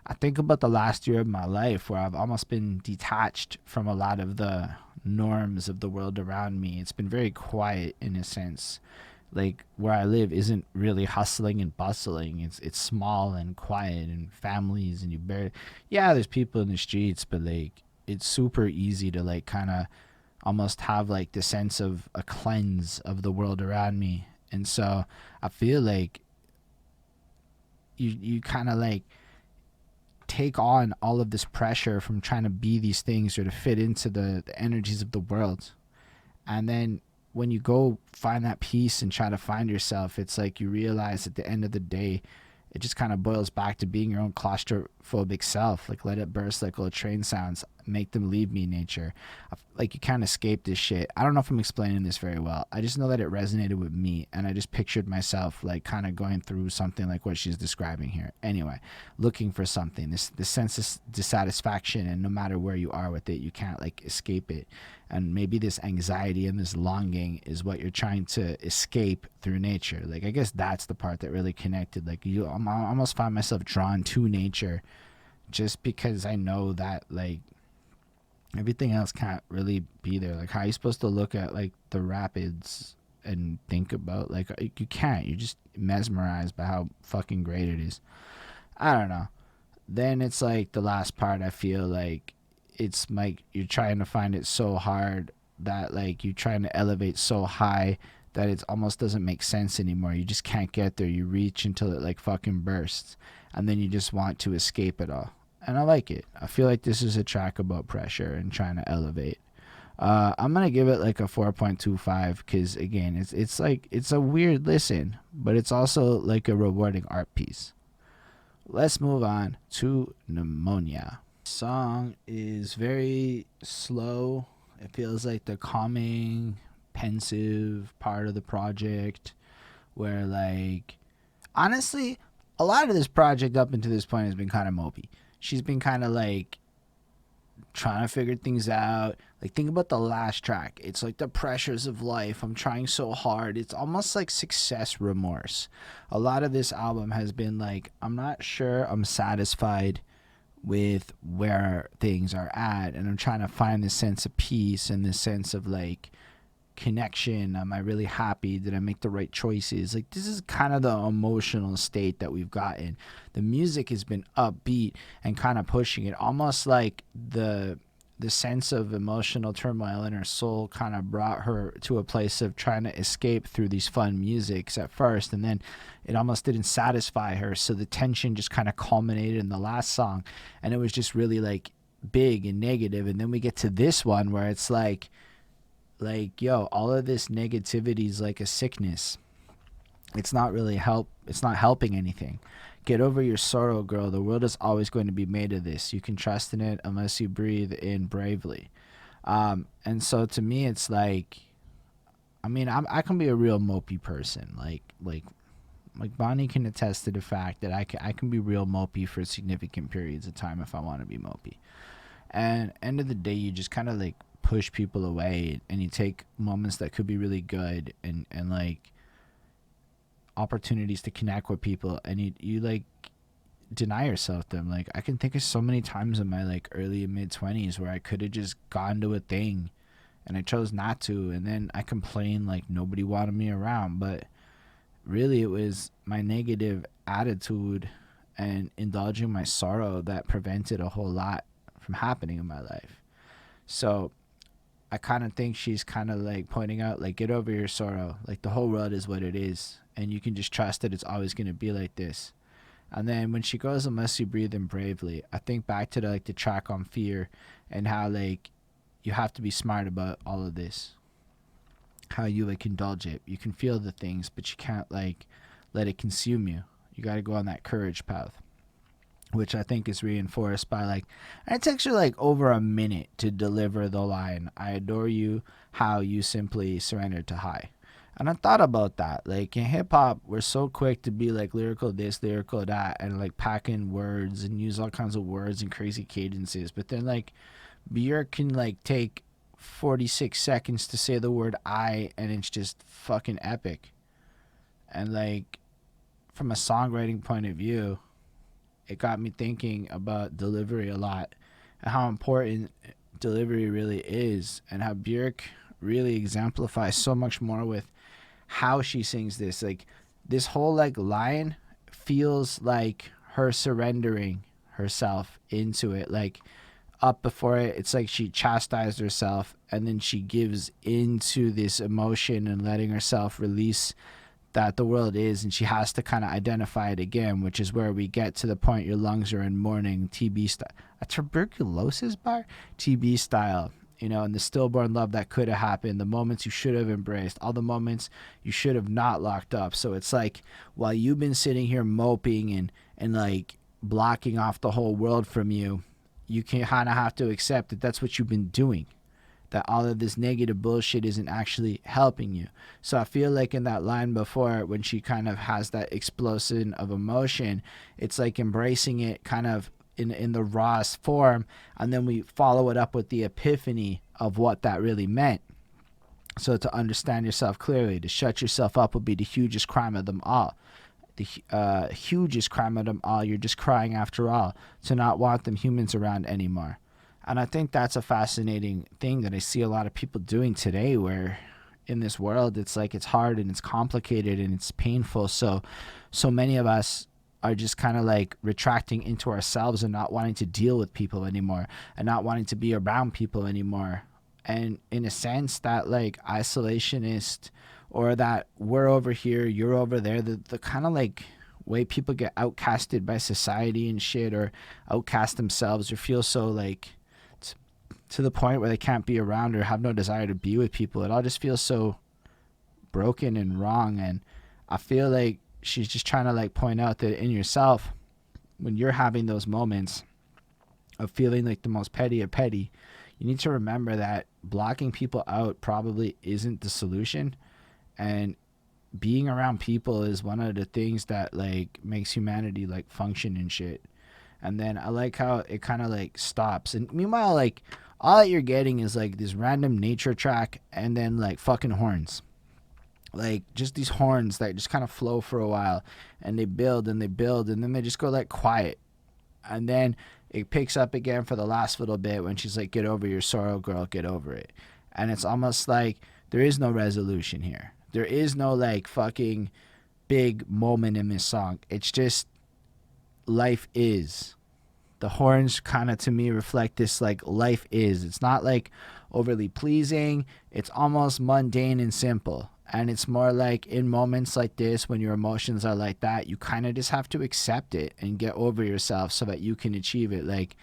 I think about the last year of my life where I've almost been detached from a lot of the norms of the world around me. It's been very quiet in a sense. like where I live isn't really hustling and bustling. It's small and quiet and families and you barely, yeah, there's people in the streets, but like it's super easy to like kind of almost have like the sense of a cleanse of the world around me. And so I feel like you kind of like take on all of this pressure from trying to be these things or to fit into the energies of the world. And then when you go find that peace and try to find yourself, it's like you realize at the end of the day, it just kind of boils back to being your own claustrophobic self. Like, let it burst like old train sounds. Make them leave me, nature. Like, you can't escape this shit. I don't know if I'm explaining this very well. I just know that it resonated with me, and I just pictured myself, like, kind of going through something like what she's describing here. Anyway, looking for something, this sense of dissatisfaction, and no matter where you are with it, you can't, like, escape it. And maybe this anxiety and this longing is what you're trying to escape through nature. Like, I guess that's the part that really connected. Like, I almost find myself drawn to nature just because I know that, like, everything else can't really be there. Like, how are you supposed to look at, like, the rapids and think about, like, you can't. You're just mesmerized by how fucking great it is. I don't know. Then it's, like, the last part, I feel like it's, like, you're trying to find it so hard that, like, you're trying to elevate so high that it almost doesn't make sense anymore. You just can't get there. You reach until it, like, fucking bursts. And then you just want to escape it all. And I like it. I feel like this is a track about pressure and trying to elevate. I'm gonna give it like a 4.25 because again, it's like it's a weird listen, but it's also like a rewarding art piece. Let's move on to Pneumonia. Song is very slow. It feels like the calming, pensive part of the project, where like honestly, a lot of this project up until this point has been kind of mopey. She's been kind of like trying to figure things out. Like, think about the last track. It's like the pressures of life. I'm trying so hard. It's almost like success remorse. A lot of this album has been like, I'm not sure I'm satisfied with where things are at, and I'm trying to find this sense of peace and this sense of like connection. Am I really happy? Did I make the right choices? Like, this is kind of the emotional state that we've gotten. The music has been upbeat and kind of pushing it, almost like the sense of emotional turmoil in her soul kind of brought her to a place of trying to escape through these fun musics at first, and then it almost didn't satisfy her, so the tension just kind of culminated in the last song, and it was just really like big and negative. And then we get to this one where it's like yo, all of this negativity is like a sickness. It's not really it's not helping anything. Get over your sorrow, girl. The world is always going to be made of this. You can trust in it unless you breathe in bravely. And so to me, it's like, I mean, I can be a real mopey person. Like Bonnie can attest to the fact that I can be real mopey for significant periods of time if I want to be mopey. And end of the day, you just kind of like push people away, and you take moments that could be really good and like opportunities to connect with people, and you like deny yourself them. Like, I can think of so many times in my like early and mid 20s where I could have just gone to a thing and I chose not to, and then I complained like nobody wanted me around, but really it was my negative attitude and indulging my sorrow that prevented a whole lot from happening in my life. So I kind of think she's kind of like pointing out, like, get over your sorrow. Like, the whole world is what it is, and you can just trust that it's always going to be like this. And then when she goes, unless you breathe in bravely, I think back to the track on fear and how like you have to be smart about all of this. How you like indulge it. You can feel the things, but you can't like let it consume you. You got to go on that courage path, which I think is reinforced by like, it takes her like over a minute to deliver the line, I adore you, how you simply surrendered to high. And I thought about that. Like, in hip hop, we're so quick to be like lyrical this, lyrical that, and like pack in words and use all kinds of words and crazy cadences. But then like Björk can like take 46 seconds to say the word I, and it's just fucking epic. And like, from a songwriting point of view, it got me thinking about delivery a lot and how important delivery really is, and how Björk really exemplifies so much more with how she sings this. Like, this whole like line feels like her surrendering herself into it. Like, up before it, it's like she chastised herself, and then she gives into this emotion and letting herself release that the world is, and she has to kind of identify it again, which is where we get to the point your lungs are in mourning, TB style, a tuberculosis bar, TB style, you know, and the stillborn love that could have happened, the moments you should have embraced, all the moments you should have not locked up. So it's like, while you've been sitting here moping and like blocking off the whole world from you, you can kind of have to accept that that's what you've been doing, that all of this negative bullshit isn't actually helping you. So I feel like in that line before, when she kind of has that explosion of emotion, it's like embracing it kind of in the rawest form, and then we follow it up with the epiphany of what that really meant. So to understand yourself clearly, to shut yourself up would be the hugest crime of them all. The hugest crime of them all. You're just crying after all, to not want them humans around anymore. And I think that's a fascinating thing that I see a lot of people doing today, where in this world it's like it's hard and it's complicated and it's painful. So many of us are just kind of like retracting into ourselves and not wanting to deal with people anymore and not wanting to be around people anymore. And in a sense, that like isolationist, or that we're over here, you're over there, the kind of like way people get outcasted by society and shit, or outcast themselves, or feel so like to the point where they can't be around or have no desire to be with people. It all just feels so broken and wrong. And I feel like she's just trying to like point out that in yourself, when you're having those moments of feeling like the most petty of petty, you need to remember that blocking people out probably isn't the solution. And being around people is one of the things that like makes humanity like function and shit. And then I like how it kind of like stops. And meanwhile, like, all that you're getting is like this random nature track and then like fucking horns. Like, just these horns that just kind of flow for a while, and they build and then they just go like quiet. And then it picks up again for the last little bit when she's like, get over your sorrow, girl, get over it. And it's almost like there is no resolution here. There is no like fucking big moment in this song. It's just life is. The horns kind of to me reflect this like life is. It's not like overly pleasing. It's almost mundane and simple. And it's more like in moments like this, when your emotions are like that, you kind of just have to accept it and get over yourself so that you can achieve it. Like,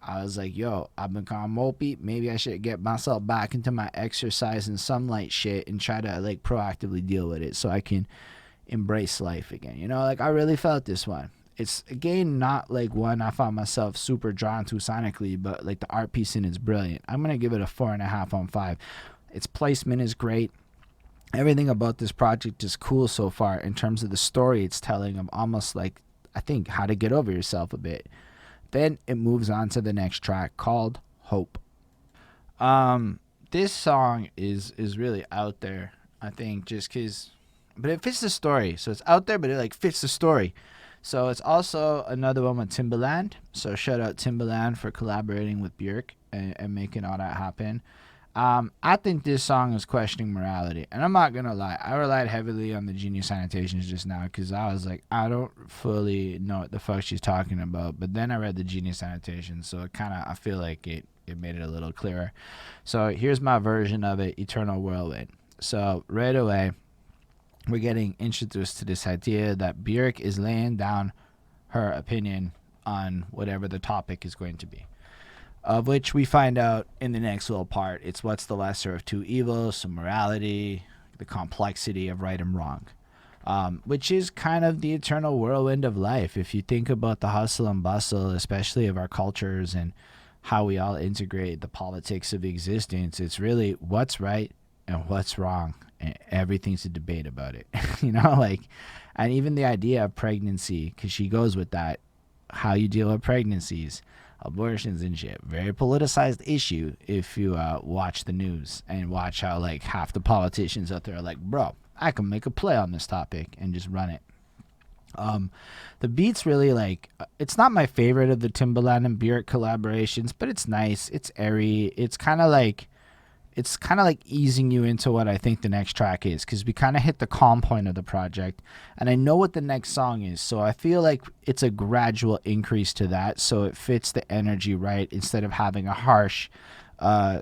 I was like, yo, I've been kind of mopey. Maybe I should get myself back into my exercise and sunlight shit and try to like proactively deal with it so I can embrace life again. You know, like I really felt this one. It's again not like one I found myself super drawn to sonically, but like the art piece in it's brilliant. I'm gonna give it a 4.5 on 5. Its placement is great. Everything about this project is cool so far in terms of the story it's telling of, almost like, I think, how to get over yourself a bit. Then it moves on to the next track called Hope. This song is really out there, I think, just because, but it fits the story. So it's out there, but it like fits the story. So it's also another one with Timbaland. So shout out Timbaland for collaborating with Björk and making all that happen. I think this song is questioning morality. And I'm not going to lie. I relied heavily on the Genius Annotations just now because I was like, I don't fully know what the fuck she's talking about. But then I read the Genius Annotations, so it kind of, I feel like it made it a little clearer. So here's my version of it, Eternal Whirlwind. So right away, we're getting introduced to this idea that Björk is laying down her opinion on whatever the topic is going to be. Of which we find out in the next little part. It's what's the lesser of two evils, so morality, the complexity of right and wrong. Which is kind of the eternal whirlwind of life. If you think about the hustle and bustle, especially of our cultures and how we all integrate the politics of existence, it's really what's right and what's wrong. And everything's a debate about it. You know, like, and even the idea of pregnancy, because she goes with that, how you deal with pregnancies, abortions and shit, very politicized issue if you watch the news and watch how like half the politicians out there are like, bro, I can make a play on this topic and just run it. The beat's really like, it's not my favorite of the Timbaland and Björk collaborations, but it's nice, it's airy, it's kind of like, it's kind of like easing you into what I think the next track is, because we kind of hit the calm point of the project, and I know what the next song is, so I feel like it's a gradual increase to that, so it fits the energy right instead of having a harsh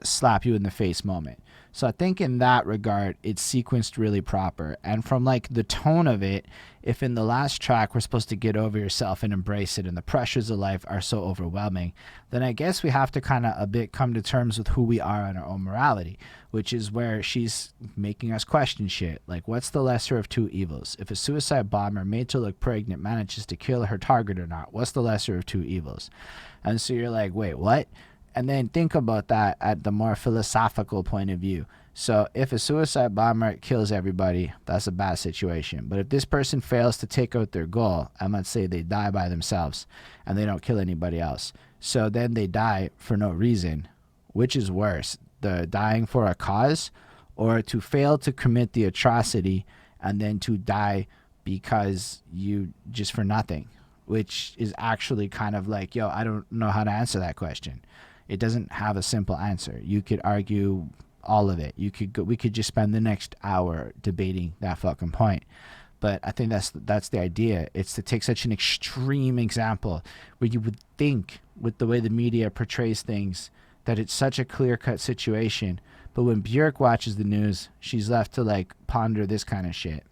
slap you in the face moment. So I think in that regard, it's sequenced really proper. And from like the tone of it, if in the last track we're supposed to get over yourself and embrace it, and the pressures of life are so overwhelming, then I guess we have to kind of a bit come to terms with who we are in our own morality, which is where she's making us question shit. Like, what's the lesser of two evils? If a suicide bomber made to look pregnant manages to kill her target or not, what's the lesser of two evils? And so you're like, wait, what? And then think about that at the more philosophical point of view. So if a suicide bomber kills everybody, that's a bad situation. But if this person fails to take out their goal, I might say they die by themselves and they don't kill anybody else. So then they die for no reason. Which is worse, the dying for a cause, or to fail to commit the atrocity and then to die because you just for nothing, which is actually kind of like, yo, I don't know how to answer that question. It doesn't have a simple answer. You could argue all of it. We could just spend the next hour debating that fucking point. But I think that's the idea. It's to take such an extreme example where you would think, with the way the media portrays things, that it's such a clear-cut situation. But when Björk watches the news, she's left to like ponder this kind of shit.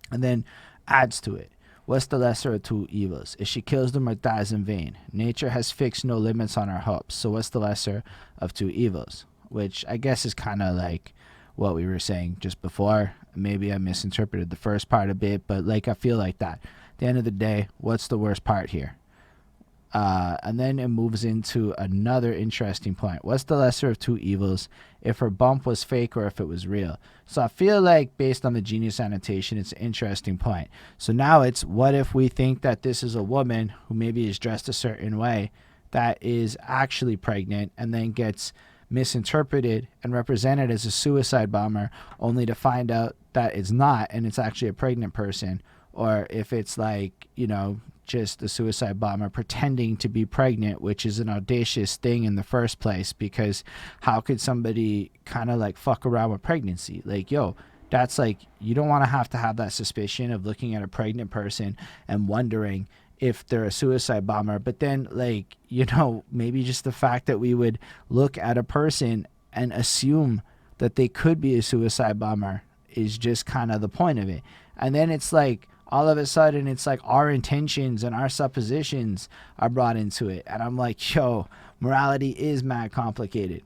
And then adds to it. What's the lesser of two evils? If she kills them or dies in vain. Nature has fixed no limits on our hopes. So what's the lesser of two evils? Which I guess is kind of like what we were saying just before. Maybe I misinterpreted the first part a bit, but like I feel like that. At the end of the day, what's the worst part here? And then it moves into another interesting point. What's the lesser of two evils? If her bump was fake or if it was real? So I feel like based on the Genius annotation, it's an interesting point. So now it's, what if we think that this is a woman who maybe is dressed a certain way that is actually pregnant and then gets misinterpreted and represented as a suicide bomber, only to find out that it's not and it's actually a pregnant person? Or if it's like, you know, just a suicide bomber pretending to be pregnant, which is an audacious thing in the first place, because how could somebody kind of like fuck around with pregnancy? Like, yo, that's like, you don't want to have that suspicion of looking at a pregnant person and wondering if they're a suicide bomber. But then, like, you know, maybe just the fact that we would look at a person and assume that they could be a suicide bomber is just kind of the point of it. And then it's like, all of a sudden, it's like our intentions and our suppositions are brought into it. And I'm like, yo, morality is mad complicated.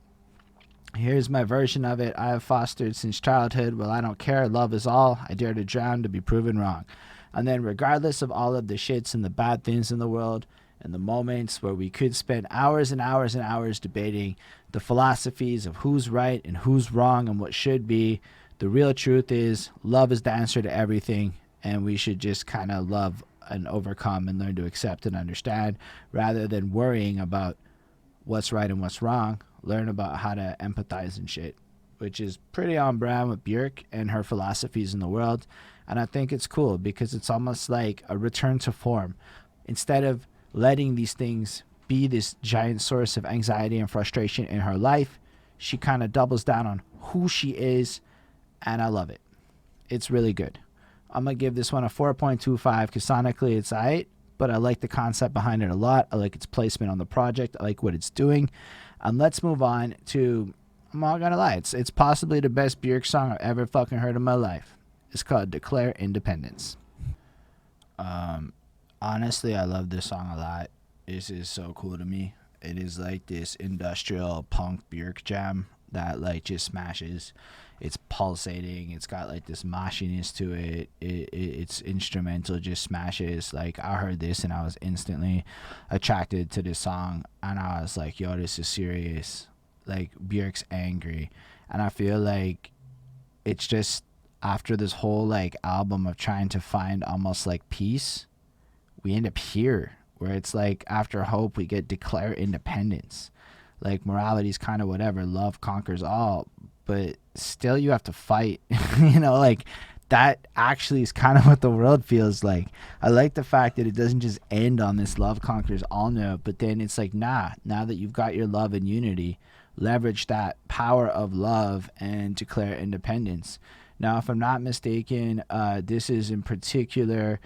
Here's my version of it. I have fostered since childhood. Well, I don't care. Love is all. I dare to drown to be proven wrong. And then regardless of all of the shits and the bad things in the world and the moments where we could spend hours and hours and hours debating the philosophies of who's right and who's wrong and what should be, the real truth is love is the answer to everything. And we should just kind of love and overcome and learn to accept and understand, rather than worrying about what's right and what's wrong. Learn about how to empathize and shit, which is pretty on brand with Björk and her philosophies in the world. And I think it's cool because it's almost like a return to form. Instead of letting these things be this giant source of anxiety and frustration in her life, she kind of doubles down on who she is, and I love it. It's really good. I'm going to give this one a 4.25 because sonically it's aight, but I like the concept behind it a lot. I like its placement on the project. I like what it's doing. And let's move on to, I'm not going to lie, it's possibly the best Björk song I've ever fucking heard in my life. It's called Declare Independence. Honestly, I love this song a lot. This is so cool to me. It is like this industrial punk Björk jam that like just smashes. It's pulsating. It's got like this moshiness to it. It's instrumental just smashes. Like I heard this and I was instantly attracted to this song, and I was like, yo, this is serious. Like Björk's angry, and I feel like it's just after this whole like album of trying to find almost like peace, we end up here where it's like after hope we get declare independence. Like morality's kind of whatever, love conquers all, but still you have to fight. You know, like that actually is kind of what the world feels like. I like the fact that it doesn't just end on this love conquers all note, but then it's like, nah, now that you've got your love and unity, leverage that power of love and declare independence. Now, if I'm not mistaken, this is in particular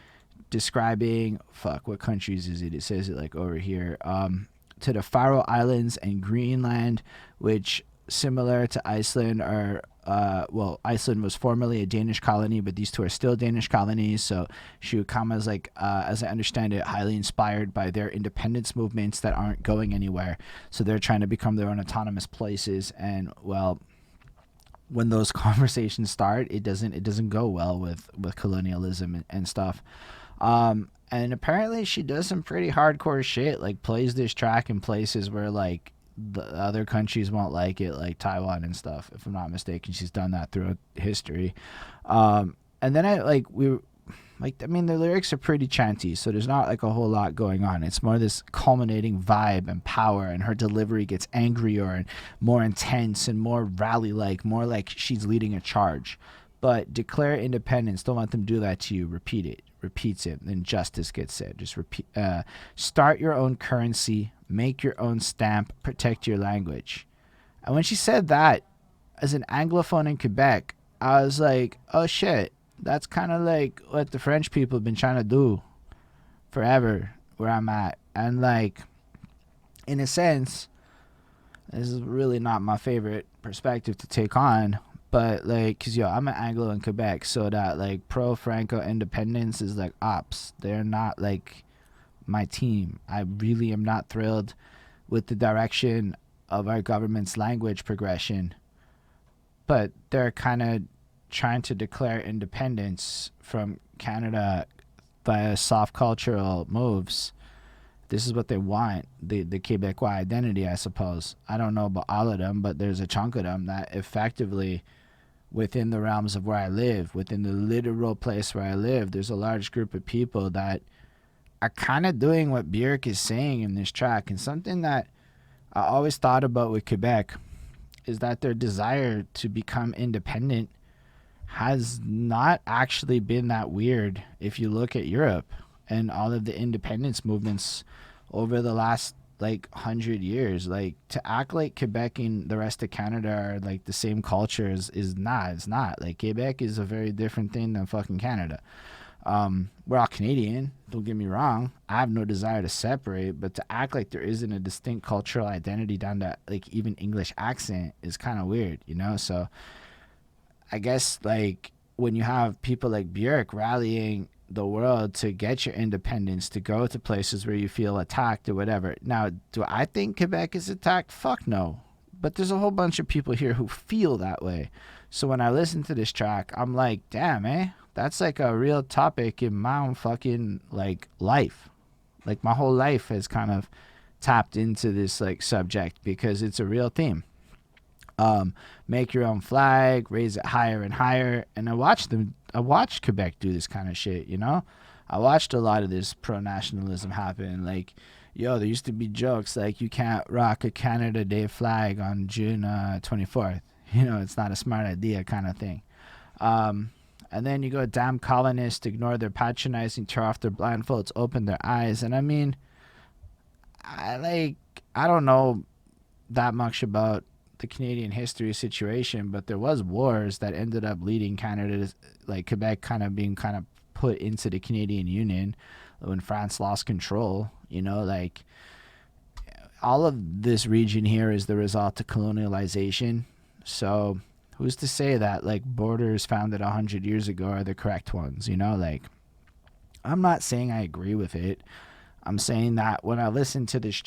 describing, what countries is it? It says it like over here, to the Faroe Islands and Greenland, which, similar to Iceland, are Iceland was formerly a Danish colony, but these two are still Danish colonies. So she would come as like, as I understand it, highly inspired by their independence movements that aren't going anywhere. So they're trying to become their own autonomous places. And well, when those conversations start, it doesn't go well with colonialism and stuff. And apparently she does some pretty hardcore shit, like plays this track in places where like the other countries won't like it, like Taiwan and stuff. If I'm not mistaken, she's done that throughout history. And then the lyrics are pretty chanty, so there's not like a whole lot going on. It's more this culminating vibe and power, and her delivery gets angrier and more intense and more rally-like, more like she's leading a charge. But declare independence. Don't let them do that to you. Repeat it. Repeats it. Then justice gets said. Just repeat. Start your own currency. Make your own stamp. Protect your language. And when she said that, as an Anglophone in Quebec, I was like, oh shit. That's kind of like what the French people have been trying to do forever where I'm at. And like, in a sense, this is really not my favorite perspective to take on. But like, cause I'm an Anglo in Quebec, so that like pro-Franco independence is like ops. They're not like my team. I really am not thrilled with the direction of our government's language progression. But they're kind of trying to declare independence from Canada via soft cultural moves. This is what they want, the Quebecois identity, I suppose. I don't know about all of them, but there's a chunk of them that effectively, within the realms of where I live, within the literal place where I live, there's a large group of people that are kind of doing what Björk is saying in this track. And something that I always thought about with Quebec is that their desire to become independent has not actually been that weird if you look at Europe and all of the independence movements over the last like 100 years. Like, to act like Quebec and the rest of Canada are like the same cultures is not. It's not. Like, Quebec is a very different thing than fucking Canada. We're all Canadian, don't get me wrong. I have no desire to separate, but to act like there isn't a distinct cultural identity down to like even English accent is kind of weird, you know? So I guess like when you have people like Björk rallying the world to get your independence, to go to places where you feel attacked or whatever. Now, do I think Quebec is attacked? Fuck no. But there's a whole bunch of people here who feel that way. So when I listen to this track, I'm like, damn, that's like a real topic in my own fucking like life. Like, my whole life has kind of tapped into this like subject because it's a real theme. Make your own flag, raise it higher and higher. And I watched Quebec do this kind of shit, you know? I watched a lot of this pro-nationalism happen. Like, there used to be jokes like, you can't rock a Canada Day flag on June 24th. You know, it's not a smart idea kind of thing. And then you go, damn colonists, ignore their patronizing, tear off their blindfolds, open their eyes. And I mean, I don't know that much about the Canadian history situation, but there was wars that ended up leading Canada to, like, Quebec kind of being kind of put into the Canadian Union when France lost control. You know, like, all of this region here is the result of colonialization. So who's to say that like borders founded 100 years ago are the correct ones? You know, like, I'm not saying I agree with it. I'm saying that when I listen to this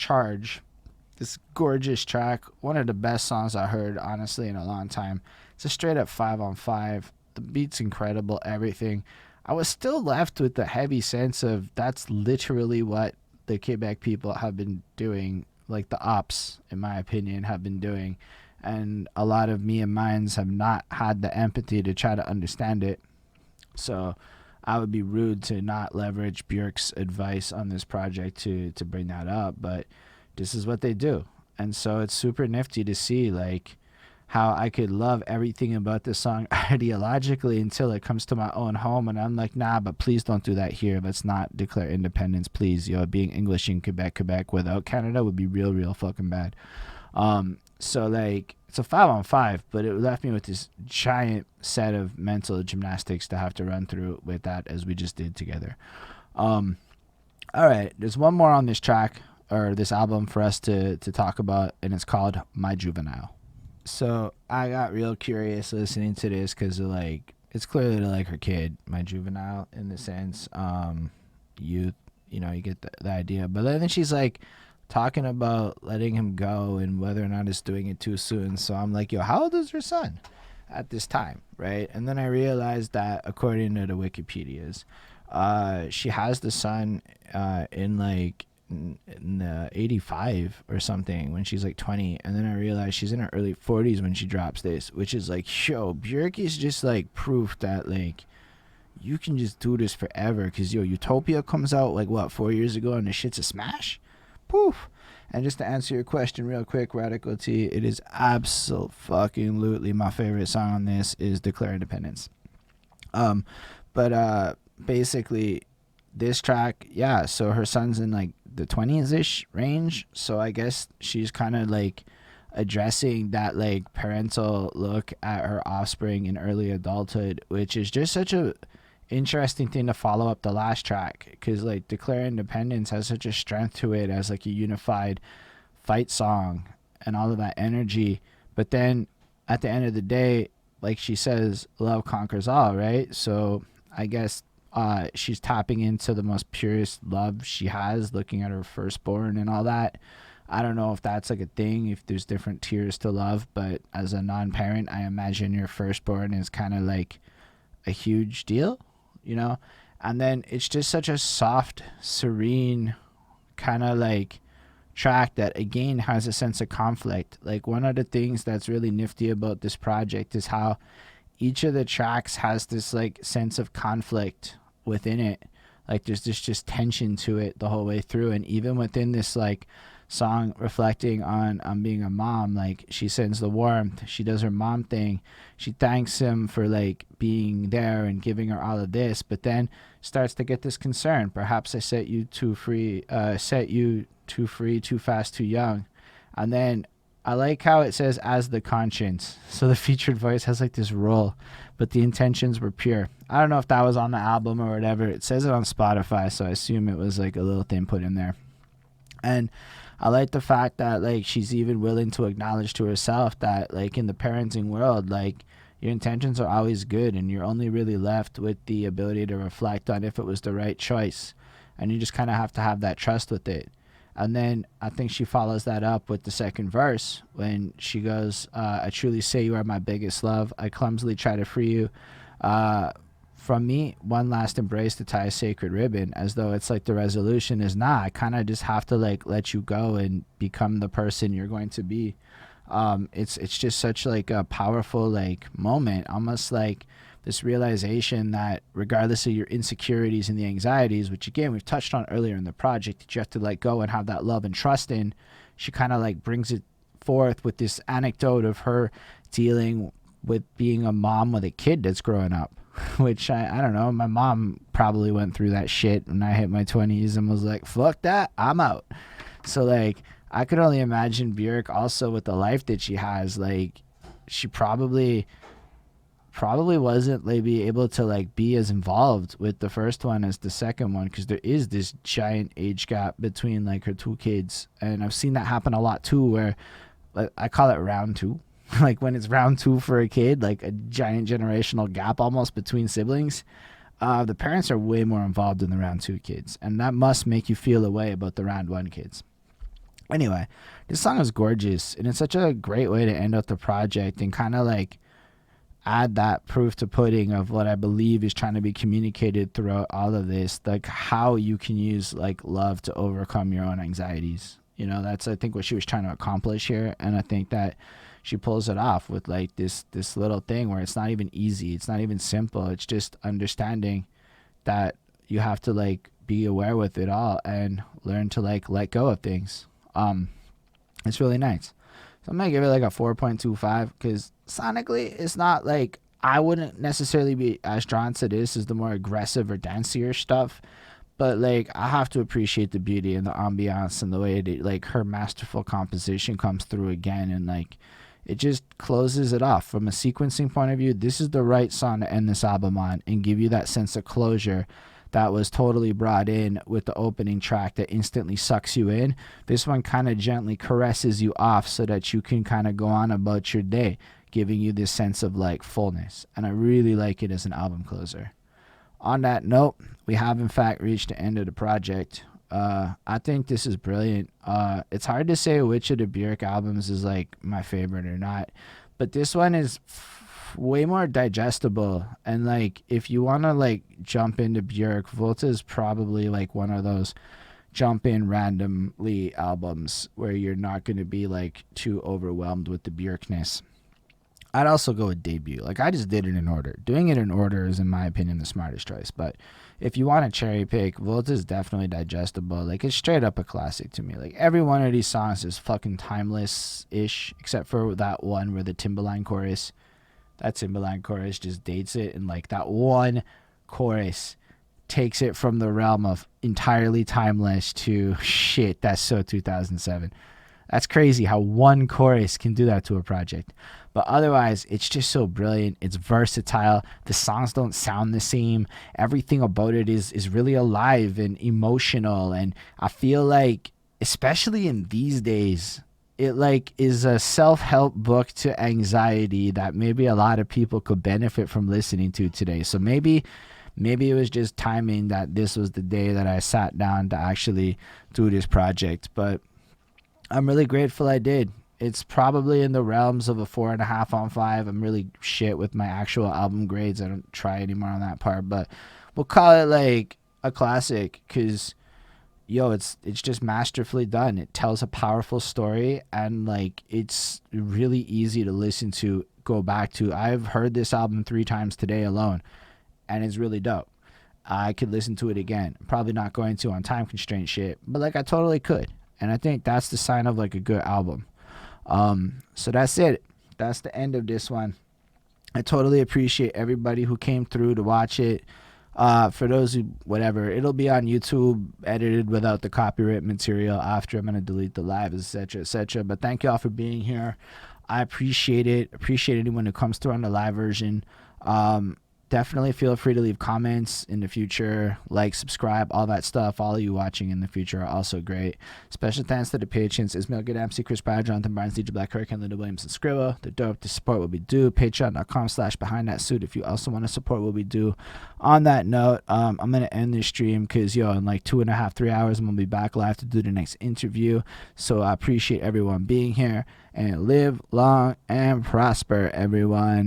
this gorgeous track, one of the best songs I heard, honestly, in a long time. It's a straight up 5 on 5. The beat's incredible, everything. I was still left with the heavy sense of that's literally what the Quebec people have been doing, like the ops, in my opinion, have been doing. And a lot of me and mines have not had the empathy to try to understand it. So I would be rude to not leverage Björk's advice on this project to bring that up, but this is what they do. And so it's super nifty to see like how I could love everything about this song ideologically until it comes to my own home and I'm like, nah, but please don't do that here. Let's not declare independence, please. Being English in Quebec without Canada would be real fucking bad. So like it's a 5-on-5, but it left me with this giant set of mental gymnastics to have to run through with that as we just did together. All right, there's one more on this track or this album for us to talk about, and it's called My Juvenile. So I got real curious listening to this because like it's clearly like her kid, My Juvenile, in the sense youth, you know, you get the idea. But then she's like talking about letting him go and whether or not it's doing it too soon. So I'm like, yo, how old is her son at this time, right? And then I realized that according to the Wikipedia's, she has the son in like in 85 or something when she's like 20, and then I realized she's in her early 40s when she drops this, which is like, yo, Björk is just like proof that like you can just do this forever. Because yo, Utopia comes out like what, 4 years ago, and the shit's a smash. Poof. And just to answer your question real quick, Radical T, it is absolutely my favorite song on this is Declare Independence. But basically this track, yeah, so her son's in like the 20s-ish range, so I guess she's kind of like addressing that like parental look at her offspring in early adulthood, which is just such a interesting thing to follow up the last track, because like Declare Independence has such a strength to it as like a unified fight song and all of that energy, but then at the end of the day, like she says, love conquers all, right? So I guess she's tapping into the most purest love she has, looking at her firstborn and all that. I don't know if that's like a thing, if there's different tiers to love, but as a non-parent, I imagine your firstborn is kind of like a huge deal, you know? And then it's just such a soft, serene kind of like track that again has a sense of conflict. Like one of the things that's really nifty about this project is how each of the tracks has this like sense of conflict within it. Like there's this just tension to it the whole way through, and even within this like song reflecting on being a mom, like she sends the warmth, she does her mom thing, she thanks him for like being there and giving her all of this, but then starts to get this concern, perhaps I set you too free, too fast, too young. And then I like how it says as the conscience, so the featured voice has like this role, but the intentions were pure. I don't know if that was on the album or whatever. It says it on Spotify, so I assume it was like a little thing put in there. And I like the fact that like she's even willing to acknowledge to herself that like in the parenting world, like your intentions are always good, and you're only really left with the ability to reflect on if it was the right choice, and you just kind of have to have that trust with it. And then I think she follows that up with the second verse when she goes, I truly say you are my biggest love. I clumsily try to free you from me. One last embrace to tie a sacred ribbon, as though it's like the resolution is, nah, I kind of just have to like let you go and become the person you're going to be. It's just such like a powerful like moment, almost like this realization that regardless of your insecurities and the anxieties, which again we've touched on earlier in the project, that you have to let go and have that love and trust in, she kind of like brings it forth with this anecdote of her dealing with being a mom with a kid that's growing up, which I don't know, my mom probably went through that shit when I hit my 20s and was like, fuck that, I'm out. So like I could only imagine Björk also with the life that she has, like she probably wasn't maybe able to like be as involved with the first one as the second one, because there is this giant age gap between like her two kids, and I've seen that happen a lot too, where I call it round two like when it's round two for a kid, like a giant generational gap almost between siblings. The parents are way more involved in the round two kids, and that must make you feel a way about the round one kids. Anyway, this song is gorgeous, and it's such a great way to end out the project and kind of like add that proof to pudding of what I believe is trying to be communicated throughout all of this, like how you can use like love to overcome your own anxieties. You know, that's I think what she was trying to accomplish here, and I think that she pulls it off with like this little thing where it's not even easy, it's not even simple, it's just understanding that you have to like be aware with it all and learn to like let go of things. It's really nice. So I'm gonna give it like a 4.25 because sonically it's not like, I wouldn't necessarily be as drawn to this as the more aggressive or dancier stuff, But like I have to appreciate the beauty and the ambiance and the way it, like her masterful composition comes through again, and like it just closes it off from a sequencing point of view. This is the right song to end this album on and give you that sense of closure that was totally brought in with the opening track that instantly sucks you in. This one kind of gently caresses you off so that you can kind of go on about your day, giving you this sense of like fullness. And I really like it as an album closer. On that note, we have in fact reached the end of the project. I think this is brilliant. It's hard to say which of the Björk albums is like my favorite or not, but this one is way more digestible. And like if you want to like jump into Björk, Volta is probably like one of those jump in randomly albums where you're not going to be like too overwhelmed with the Björkness. I'd also go with debut. Like I just did it in order. Doing it in order is, in my opinion, the smartest choice. But if you want to cherry pick, Volta is definitely digestible. Like it's straight up a classic to me. Like every one of these songs is fucking timeless-ish, except for that one where the Timbaland chorus, just dates it, and like that one chorus takes it from the realm of entirely timeless to shit. That's so 2007. That's crazy how one chorus can do that to a project. But otherwise, it's just so brilliant. It's versatile. The songs don't sound the same. Everything about it is really alive and emotional. And I feel like, especially in these days, it like is a self-help book to anxiety that maybe a lot of people could benefit from listening to today. So maybe it was just timing that this was the day that I sat down to actually do this project. But I'm really grateful I did. It's probably in the realms of a 4.5 on 5. I'm really shit with my actual album grades. I don't try anymore on that part, but we'll call it like a classic because, yo, it's just masterfully done. It tells a powerful story, and like it's really easy to listen to, go back to. I've heard this album 3 times today alone, and it's really dope. I could listen to it again. I'm probably not going to on time constraint shit, but like I totally could. And I think that's the sign of like a good album. So that's it. That's the end of this one. I totally appreciate everybody who came through to watch it. For those who, whatever, it'll be on YouTube, edited without the copyright material after. I'm going to delete the live, etc., etc. But thank you all for being here. I appreciate it. Appreciate anyone who comes through on the live version. Definitely feel free to leave comments in the future, like, subscribe, all that stuff. All of you watching in the future are also great. Special thanks to the patrons: Ismail Good, MC, Chris Pryor, Jonathan Barnes, DJ Black, Hurricane, Linda Williams, and Scribble. They're dope to support what we do. Patreon.com/BehindThatSuit if you also want to support what we do. On that note, I'm going to end this stream because, yo, in like 2.5, 3 hours, I'm going to be back live to do the next interview. So I appreciate everyone being here, and live long and prosper, everyone.